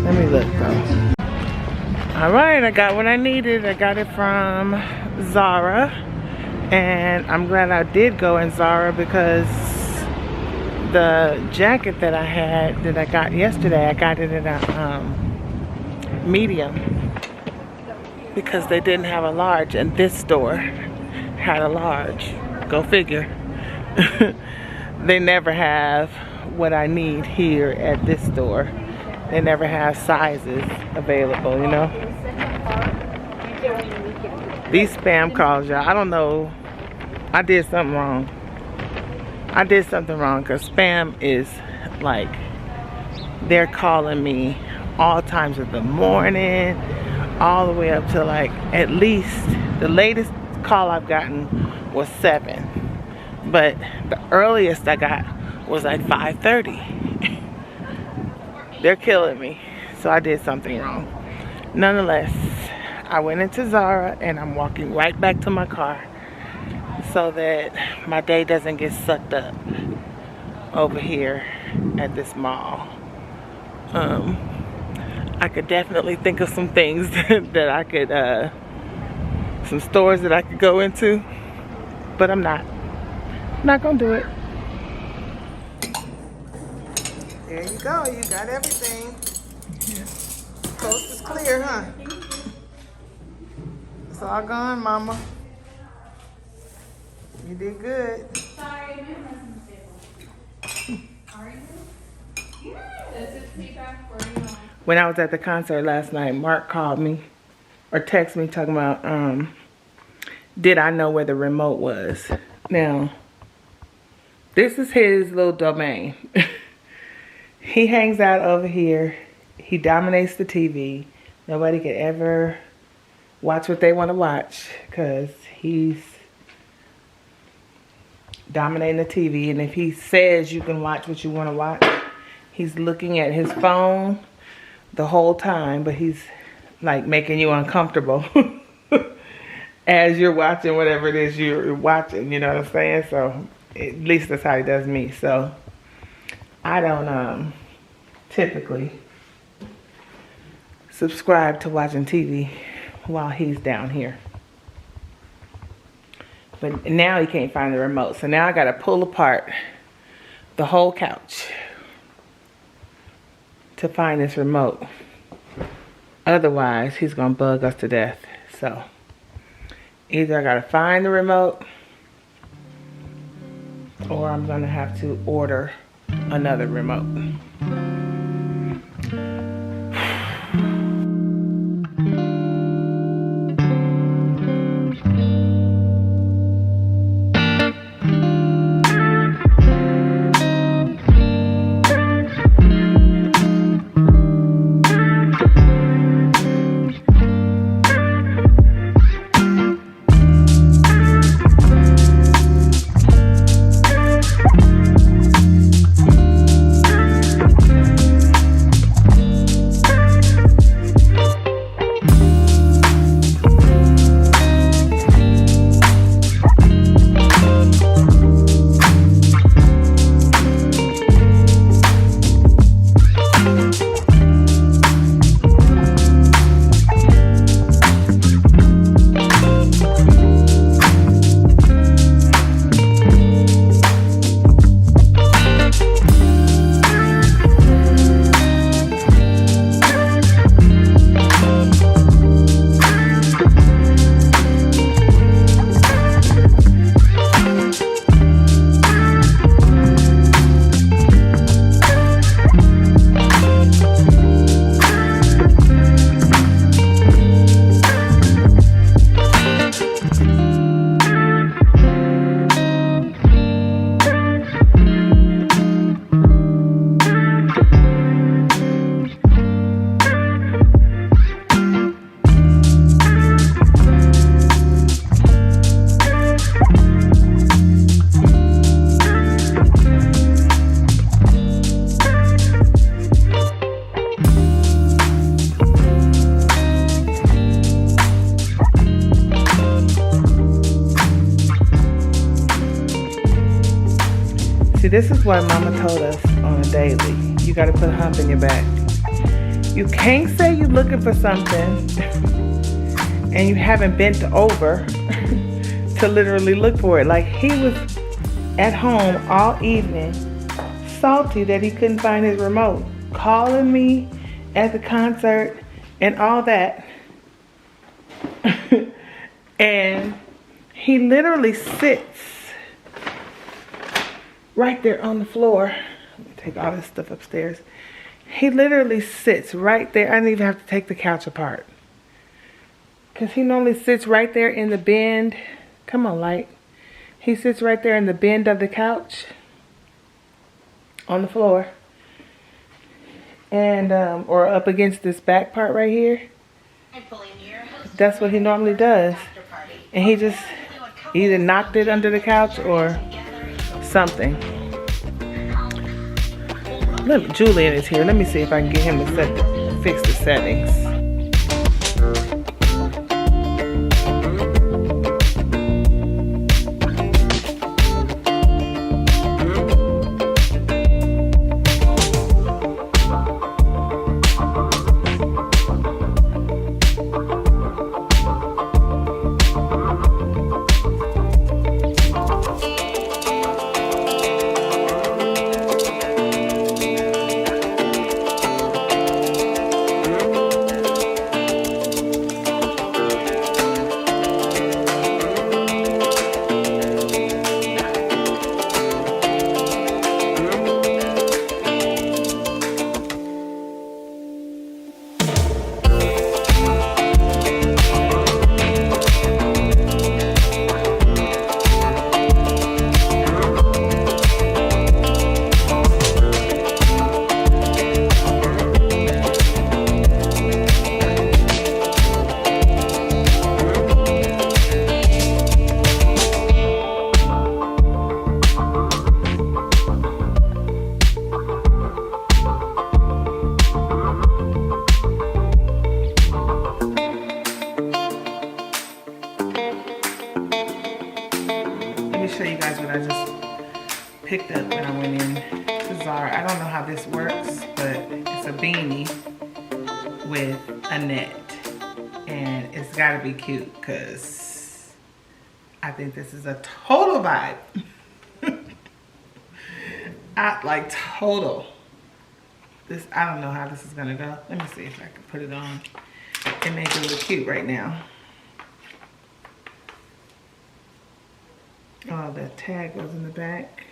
S1: Let me look though. All right, I got what I needed. I got it from Zara, and I'm glad I did go in Zara because the jacket that I had that I got yesterday, I got it in a medium because they didn't have a large, and this store had a large. Go figure. They never have what I need here at this store. They never have sizes available, you know. These spam calls, y'all, I don't know. I did something wrong. I did something wrong because spam is like, they're calling me all times of the morning, all the way up to like, at least the latest call I've gotten was 7, but the earliest I got was like 5:30. They're killing me, so I did something wrong. Nonetheless, I went into Zara and I'm walking right back to my car so that my day doesn't get sucked up over here at this mall. I could definitely think of some things that I could, some stores that I could go into, but I'm not gonna do it. There you go, you got everything. Coast is clear, huh? It's all gone, mama. You did good.
S6: Sorry, Are you? Yeah. Is it feedback for you?
S1: When I was at the concert last night, Mark called me or texted me talking about, did I know where the remote was? Now, this is his little domain. He hangs out over here. He dominates the TV. Nobody can ever watch what they want to watch because he's dominating the TV. And if he says you can watch what you want to watch, he's looking at his phone the whole time, but he's like making you uncomfortable as you're watching whatever it is you're watching, you know what I'm saying? So at least that's how he does me. So I don't typically subscribe to watching TV while he's down here. But now he can't find the remote. So now I gotta pull apart the whole couch to find this remote. Otherwise, he's gonna bug us to death. So either I gotta find the remote or I'm gonna have to order another remote. This is what Mama told us on a daily. You gotta put a hump in your back. You can't say you're looking for something and you haven't bent over to literally look for it. Like, he was at home all evening, salty that he couldn't find his remote, calling me at the concert and all that. And he literally sits right there on the floor. Let me take all this stuff upstairs. He literally sits right there. I didn't even have to take the couch apart, because he normally sits right there in the bend. Come on, light. He sits right there in the bend of the couch on the floor, and or up against this back part right here. That's what he normally does. And he just either knocked it under the couch or something. Julian is here. Let me see if I can get him to fix the settings. picked up when I went in to Zara. I don't know how this works, but it's a beanie with a net. And it's gotta be cute because I think this is a total vibe. I like total. This, I don't know how this is gonna go. Let me see if I can put it on and make it look cute right now. Oh, the tag goes in the back.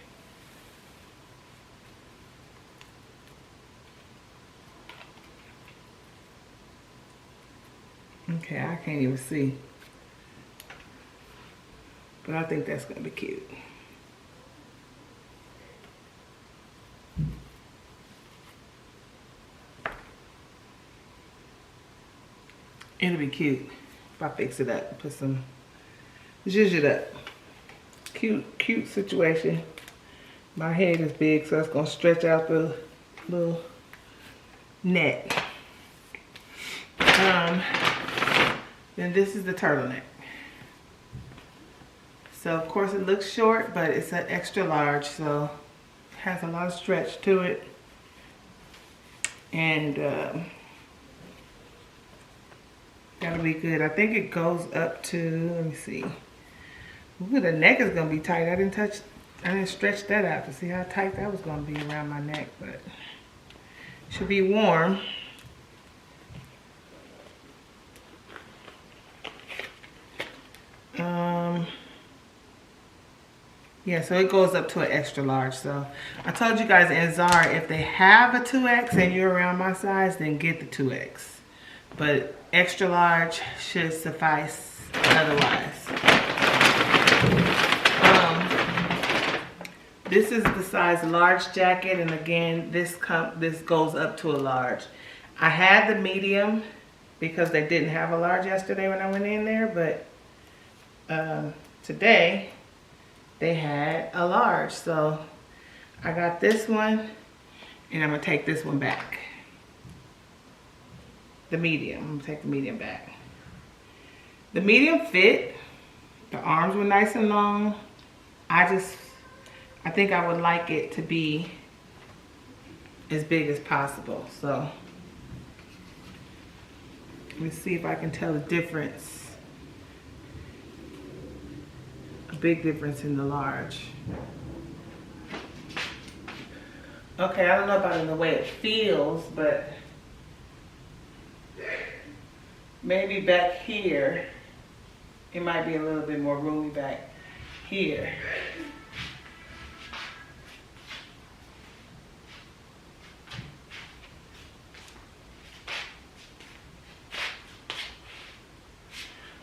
S1: Okay, I can't even see. But I think that's gonna be cute. It'll be cute if I fix it up, put some zhuzh it up. Cute situation. My head is big, so it's gonna stretch out the little net. Then this is the turtleneck. So of course it looks short, but it's an extra large, so it has a lot of stretch to it. And that'll be good. I think it goes up to, let me see. Ooh, the neck is gonna be tight. I didn't stretch that out to see how tight that was gonna be around my neck, but it should be warm. Yeah, so it goes up to an extra large. So I told you guys in Zara, if they have a 2X and you're around my size, then get the 2X. But extra large should suffice otherwise. This is the size large jacket, and again, this goes up to a large. I had the medium because they didn't have a large yesterday when I went in there, but today they had a large. So I got this one, and I'm gonna take this one back. The medium, I'm gonna take the medium back. The medium fit, the arms were nice and long. I think I would like it to be as big as possible. So let me see if I can tell the difference. A big difference in the large. Okay, I don't know about in the way it feels, but maybe back here, it might be a little bit more roomy back here.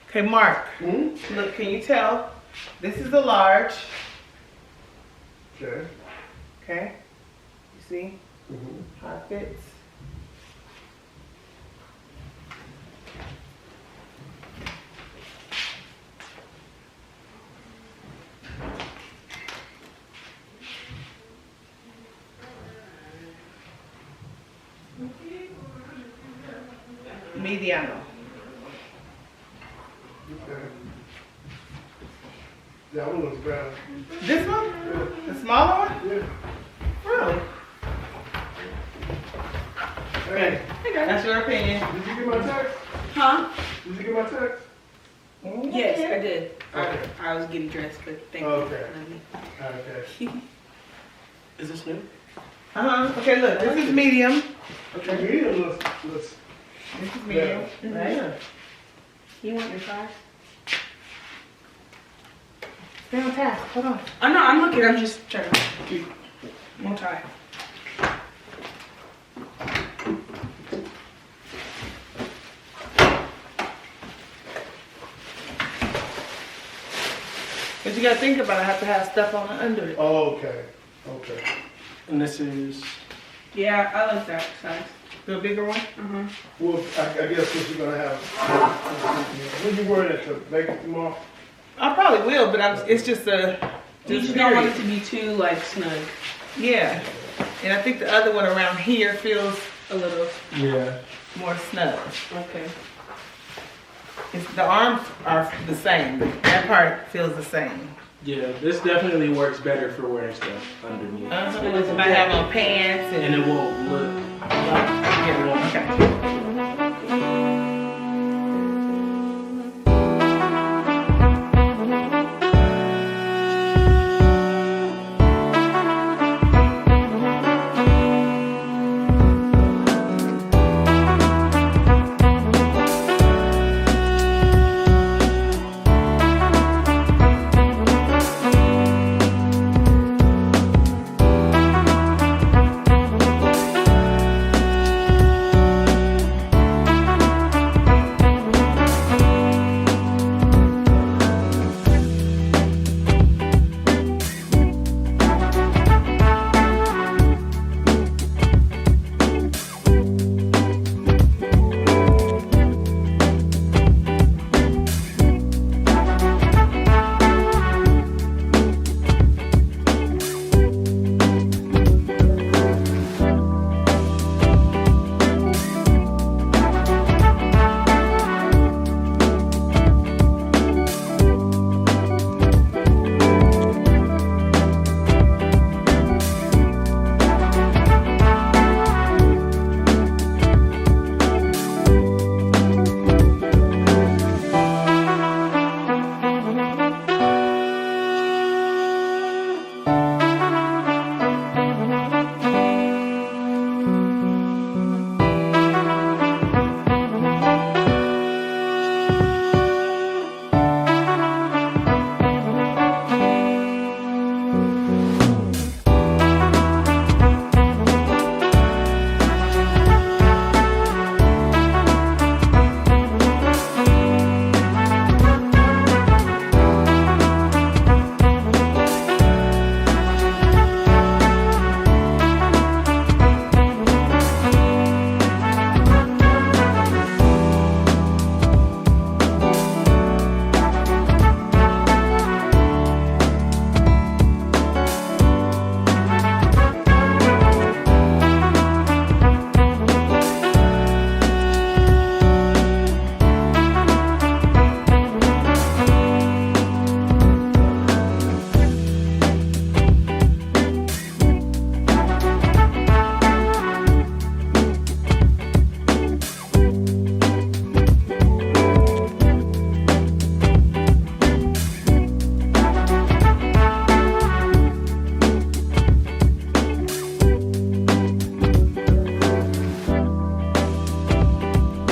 S1: Okay, Mark, look, can you tell? This is a large.
S7: Okay.
S1: Okay, you see how it fits? Mediano.
S7: Okay. That one looks better.
S1: This one?
S7: Yeah.
S1: The smaller one?
S7: Yeah.
S1: Really?
S7: Hey,
S1: That's your opinion.
S7: did you get my text?
S2: Huh?
S7: Did you get my text?
S2: Yes, I did.
S7: Okay.
S2: I was getting dressed, but thank you.
S7: Okay. Okay.
S8: Is this new?
S1: Okay, look, this is medium.
S7: Okay, medium looks.
S1: This is medium. Right?
S2: You want your size?
S1: Stay on task. Hold on.
S2: Oh no, I'm looking. I'm just trying to do one try.
S1: But you gotta think about it. I have to have stuff on under it.
S7: Oh, okay. Okay.
S8: And this is.
S2: Yeah, I like that size.
S1: The bigger one?
S7: Well, I guess what you're gonna have. When you wearing it to make it tomorrow?
S1: I probably will, but it's just a.
S2: You just don't want it to be too like snug.
S1: Yeah. And I think the other one around here feels
S2: A little.
S8: Yeah.
S1: more snug.
S2: Okay.
S1: The arms are the same. That part feels the same.
S8: Yeah, this definitely works better for wearing stuff underneath.
S1: If I have on pants
S8: And it won't look.
S1: okay.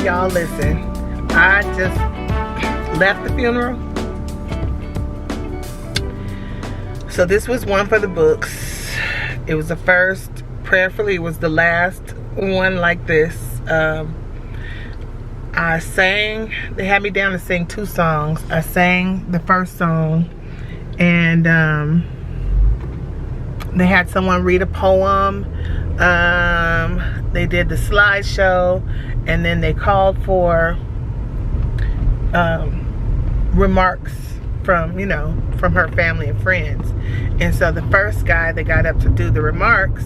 S1: Y'all listen, I just left the funeral. So this was one for the books. It was the first, prayerfully it was the last one like this. I sang, they had me down to sing 2 songs. I sang the first song and they had someone read a poem. They did the slideshow, and then they called for remarks from, you know, from her family and friends. And so the first guy that got up to do the remarks,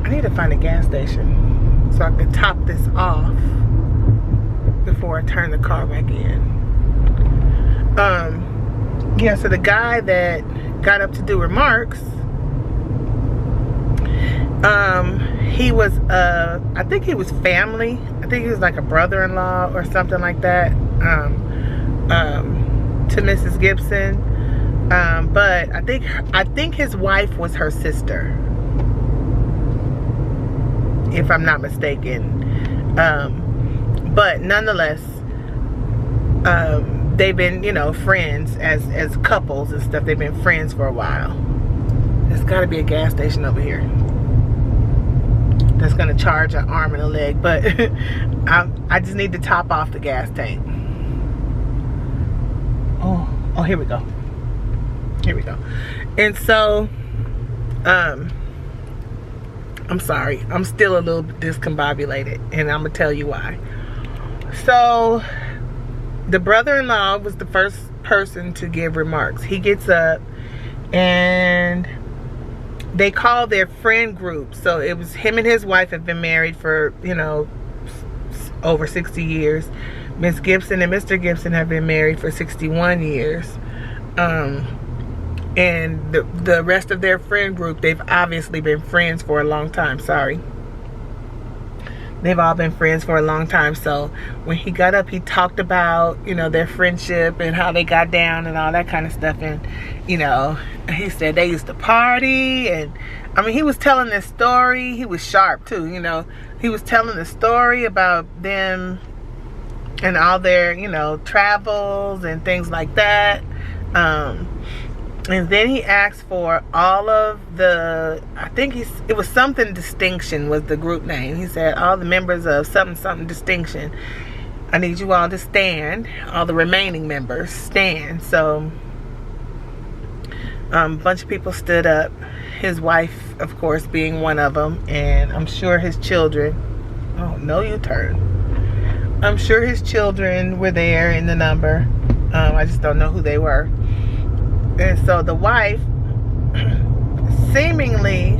S1: I need to find a gas station so I can top this off before I turn the car back in. Yeah, so the guy that got up to do remarks, he was I think he was family. I think he was like a brother-in-law or something like that to Mrs. Gibson. But I think his wife was her sister, if I'm not mistaken. But nonetheless, they've been, you know, friends as couples and stuff. They've been friends for a while. There's got to be a gas station over here that's gonna charge an arm and a leg, but I just need to top off the gas tank. Oh, here we go. Here we go. And so, I'm sorry, I'm still a little discombobulated, and I'm gonna tell you why. So, the brother-in-law was the first person to give remarks. He gets up and they called their friend group. So it was him and his wife have been married for, you know, over 60 years. Miss Gibson and Mr. Gibson have been married for 61 years. And the rest of their friend group, they've obviously been friends for a long time. Sorry. They've all been friends for a long time. So when he got up, he talked about, you know, their friendship and how they got down and all that kind of stuff. And, you know, he said they used to party. And, I mean, he was telling this story. He was sharp, too, you know. He was telling the story about them and all their, you know, travels and things like that. And then he asked for all of the, I think it was something distinction was the group name. He said all the members of something distinction, I need you all to stand. All the remaining members stand. So a bunch of people stood up. His wife, of course, being one of them. And I'm sure his children, oh, no U-turn. I'm sure his children were there in the number. I just don't know who they were. And so the wife, seemingly,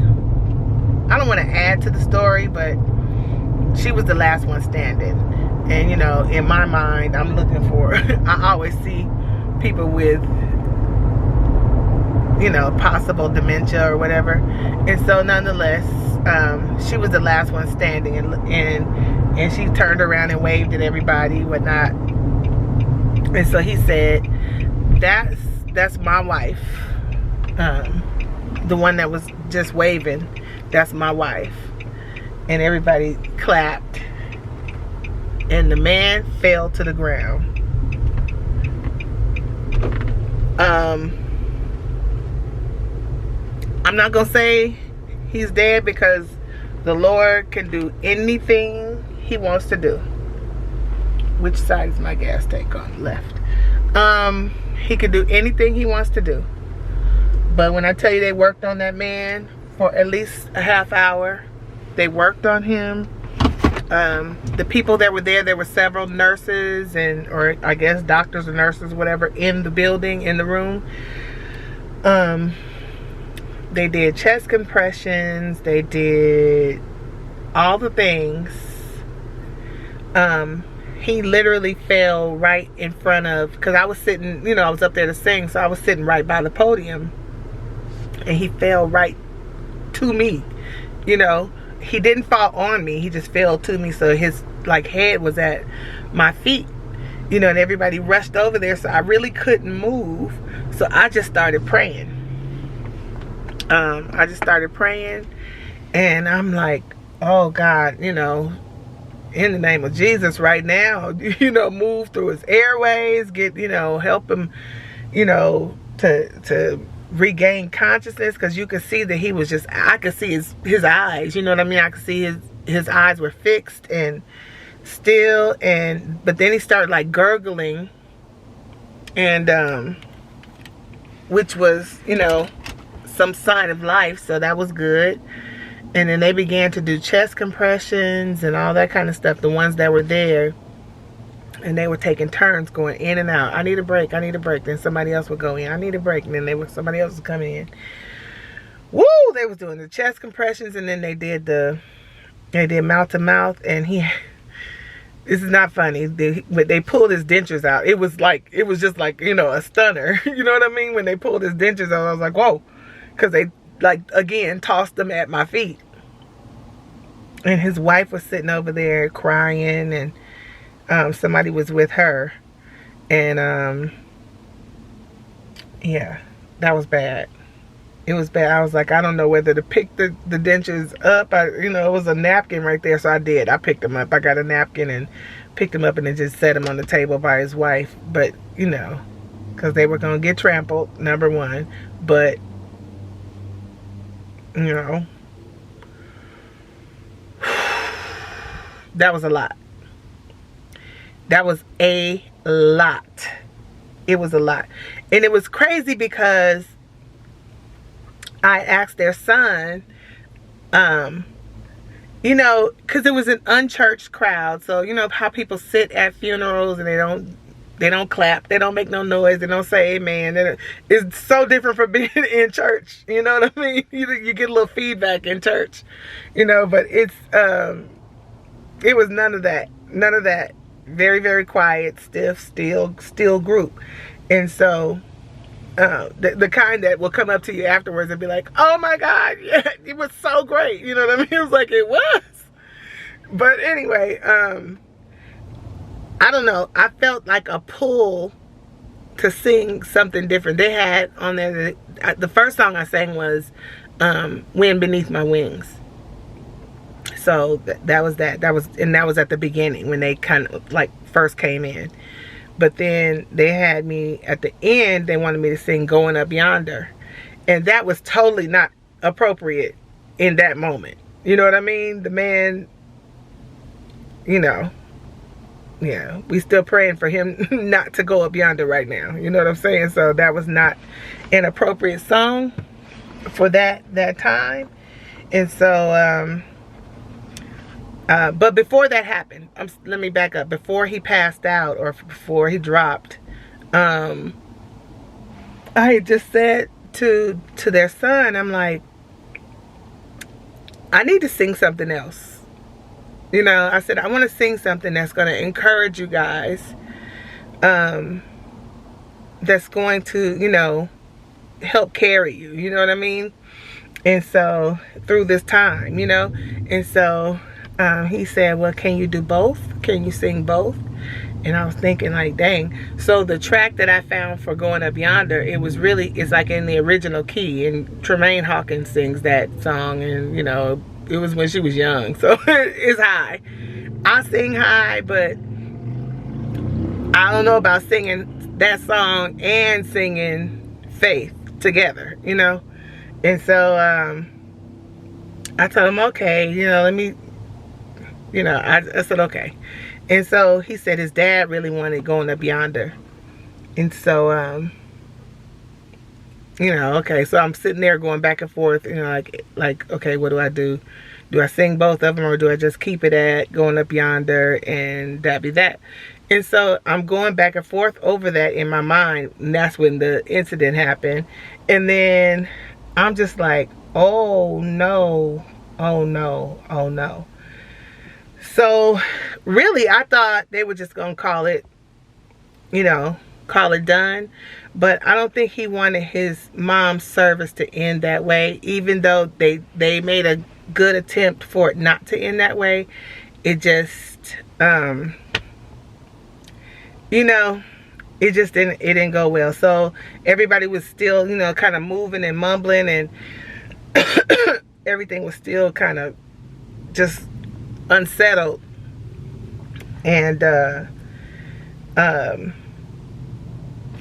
S1: I don't want to add to the story, but she was the last one standing. And, you know, in my mind, I'm looking for, I always see people with, you know, possible dementia or whatever. And so nonetheless, she was the last one standing, and she turned around and waved at everybody, whatnot. And so he said, that's my wife. The one that was just waving, that's my wife. And everybody clapped. And the man fell to the ground. I'm not gonna say he's dead, because the Lord can do anything he wants to do. Which side is my gas tank on? Left. He can do anything he wants to do. But when I tell you they worked on that man for at least a half hour, they worked on him. The people that were there were several nurses or I guess doctors or nurses, whatever, in the building, in the room. They did chest compressions. They did all the things. He literally fell right in front of, because I was sitting, you know, I was up there to sing, so I was sitting right by the podium, and he fell right to me. You know, he didn't fall on me, he just fell to me, so his like head was at my feet, you know, and everybody rushed over there, so I really couldn't move. So I just started praying. I just started praying, and I'm like, oh God, you know, in the name of Jesus right now, you know, move through his airways, get, you know, help him, you know, to regain consciousness, because you could see that he was just, I could see his eyes, you know what I mean? I could see his eyes were fixed and still, but then he started like gurgling, and which was, you know, some sign of life, so that was good. And then they began to do chest compressions and all that kind of stuff, the ones that were there. And they were taking turns going in and out. I need a break, I need a break. Then somebody else would go in. I need a break. And then somebody else would come in. Woo! They was doing the chest compressions, and then they did mouth to mouth. And this is not funny, but they pulled his dentures out. It was just like, you know, a stunner. You know what I mean? When they pulled his dentures out, I was like, whoa. Because they, like, again, tossed them at my feet. And his wife was sitting over there crying, and somebody was with her. And yeah, that was bad. It was bad. I was like, I don't know whether to pick the dentures up. You know, it was a napkin right there, so I did. I picked them up. I got a napkin and picked them up, and then just set them on the table by his wife. But, you know, because they were going to get trampled, number one. But, you know, that was a lot. That was a lot. It was a lot. And it was crazy because I asked their son, you know, because it was an unchurched crowd. So, you know how people sit at funerals and they don't clap, they don't make no noise, they don't say amen. It's so different from being in church. You know what I mean? You get a little feedback in church, you know, but it was none of that. None of that. Very, very quiet, stiff, still group. And so the kind that will come up to you afterwards and be like, oh my God, yeah, it was so great. You know what I mean? It was like, it was. But anyway, I don't know. I felt like a pull to sing something different. They had on there, the first song I sang was Wind Beneath My Wings. So that was that. That was at the beginning when they kind of like first came in. But then they had me at the end, they wanted me to sing Going Up Yonder. And that was totally not appropriate in that moment. You know what I mean? The man, you know, yeah, we still praying for him not to go up yonder right now. You know what I'm saying? So that was not an appropriate song for that time. And so, but before that happened, let me back up. Before he passed out or before he dropped, I had just said to their son, I'm like, I need to sing something else. You know, I said, I want to sing something that's going to encourage you guys. That's going to, you know, help carry you. You know what I mean? And so, through this time, you know. And so, he said, well, can you do both? Can you sing both? And I was thinking like, dang. So the track that I found for Going Up Yonder, it's like in the original key. And Tremaine Hawkins sings that song. And, you know, it was when she was young. So it's high. I sing high, but I don't know about singing that song and singing Faith together, you know. And so I told him, okay, you know, let me, you know, I said, okay. And so he said his dad really wanted Going Up Yonder. And so, you know, okay, so I'm sitting there going back and forth, you know, like, okay, what do I do? Do I sing both of them or do I just keep it at Going Up Yonder and that be that? And so I'm going back and forth over that in my mind. And that's when the incident happened. And then I'm just like, oh no, oh no, oh no. So really, I thought they were just going to call it, you know, call it done. But I don't think he wanted his mom's service to end that way. Even though they made a good attempt for it not to end that way. It just, you know, it just didn't go well. So everybody was still, you know, kind of moving and mumbling. And everything was still kind of just unsettled. And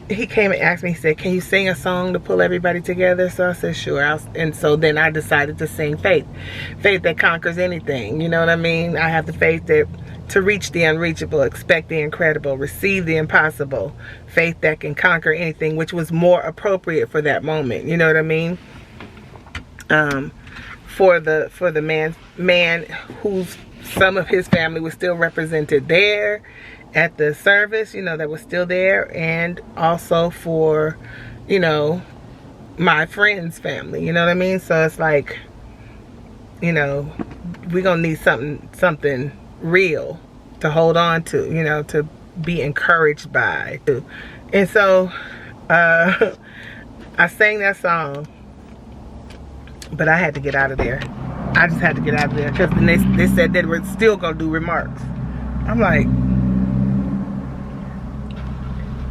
S1: he came and asked me, he said, can you sing a song to pull everybody together? So I said, sure. And so then I decided to sing Faith. Faith that conquers anything. You know what I mean? I have the faith that to reach the unreachable, expect the incredible, receive the impossible. Faith that can conquer anything, which was more appropriate for that moment. You know what I mean? For the man whose some of his family was still represented there at the service, you know, that was still there, and also for, you know, my friend's family, you know what I mean? So it's like, you know, we're gonna need something real to hold on to, you know, to be encouraged by. And so I sang that song, but I had to get out of there. I just had to get out of there because they said they were still gonna do remarks. I'm like,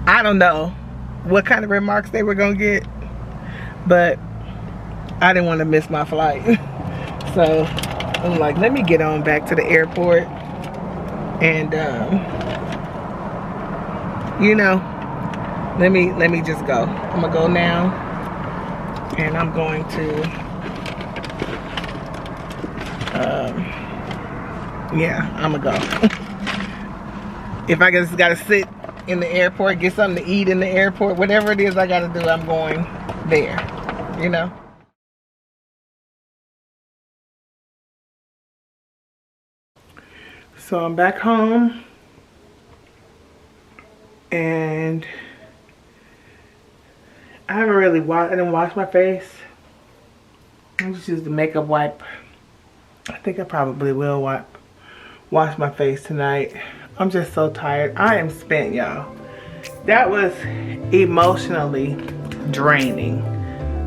S1: I don't know what kind of remarks they were gonna get, but I didn't want to miss my flight. So I'm like, let me get on back to the airport and you know, let me just go. I'm gonna go now, and I'm going to yeah, I'm gonna go. If I just gotta sit in the airport, get something to eat in the airport, whatever it is I gotta do, I'm going there, you know. So I'm back home, and I haven't really I didn't wash my face. I just used the makeup wipe. I think I probably will wash my face tonight. I'm just so tired. I am spent, y'all. That was emotionally draining.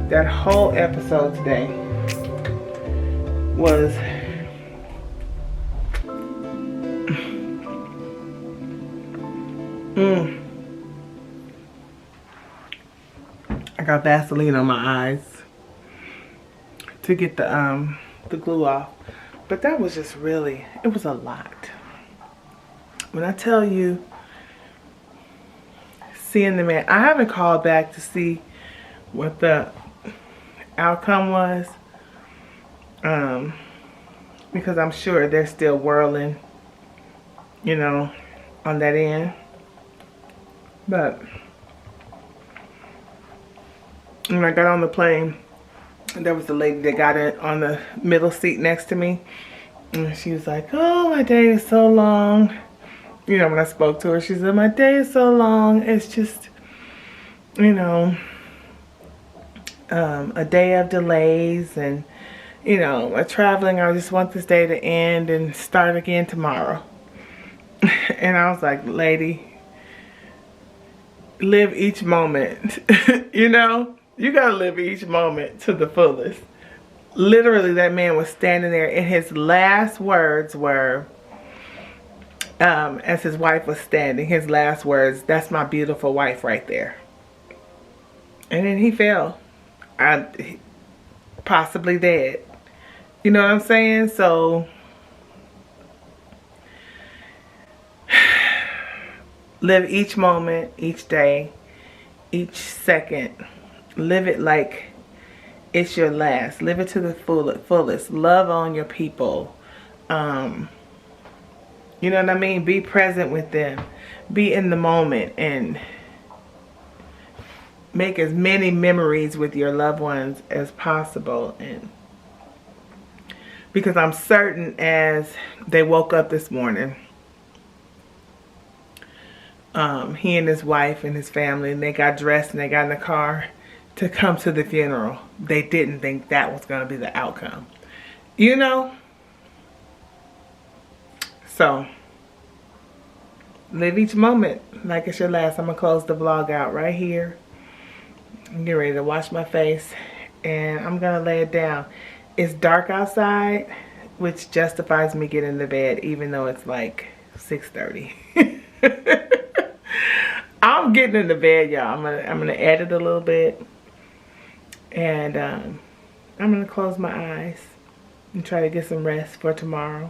S1: That whole episode today was I got Vaseline on my eyes to get the glue off. But that was just really, it was a lot. When I tell you, seeing the man, I haven't called back to see what the outcome was. Because I'm sure they're still whirling, you know, on that end. But when I got on the plane, there was a lady that got in on the middle seat next to me. And she was like, oh, my day is so long. You know, when I spoke to her, she said, my day is so long. It's just, you know, a day of delays and, you know, traveling. I just want this day to end and start again tomorrow. And I was like, lady, live each moment. You know, you gotta live each moment to the fullest. Literally, that man was standing there and his last words were, as his wife was standing, his last words, that's my beautiful wife right there. And then he fell. Possibly dead. You know what I'm saying? So live each moment, each day, each second. Live it like it's your last. Live it to the fullest. Love on your people. You know what I mean? Be present with them. Be in the moment and make as many memories with your loved ones as possible. And because I'm certain as they woke up this morning, he and his wife and his family, and they got dressed and they got in the car to come to the funeral. They didn't think that was going to be the outcome. You know? So, live each moment like it's your last. I'm going to close the vlog out right here. I'm getting ready to wash my face and I'm going to lay it down. It's dark outside, which justifies me getting to bed even though it's like 6:30. I'm getting into bed, y'all. I'm gonna edit a little bit. And I'm going to close my eyes and try to get some rest for tomorrow.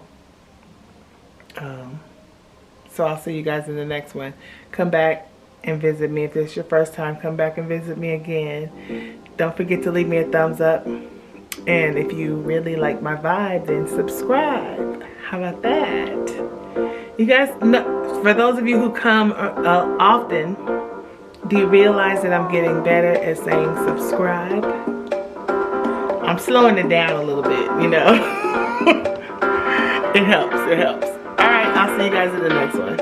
S1: So I'll see you guys in the next one. Come back and visit me. If it's your first time, come back and visit me again. Don't forget to leave me a thumbs up. And if you really like my vibe, then subscribe. How about that? You guys, for those of you who come often, do you realize that I'm getting better at saying subscribe? I'm slowing it down a little bit, you know. It helps, it helps. All right, I'll see you guys in the next one.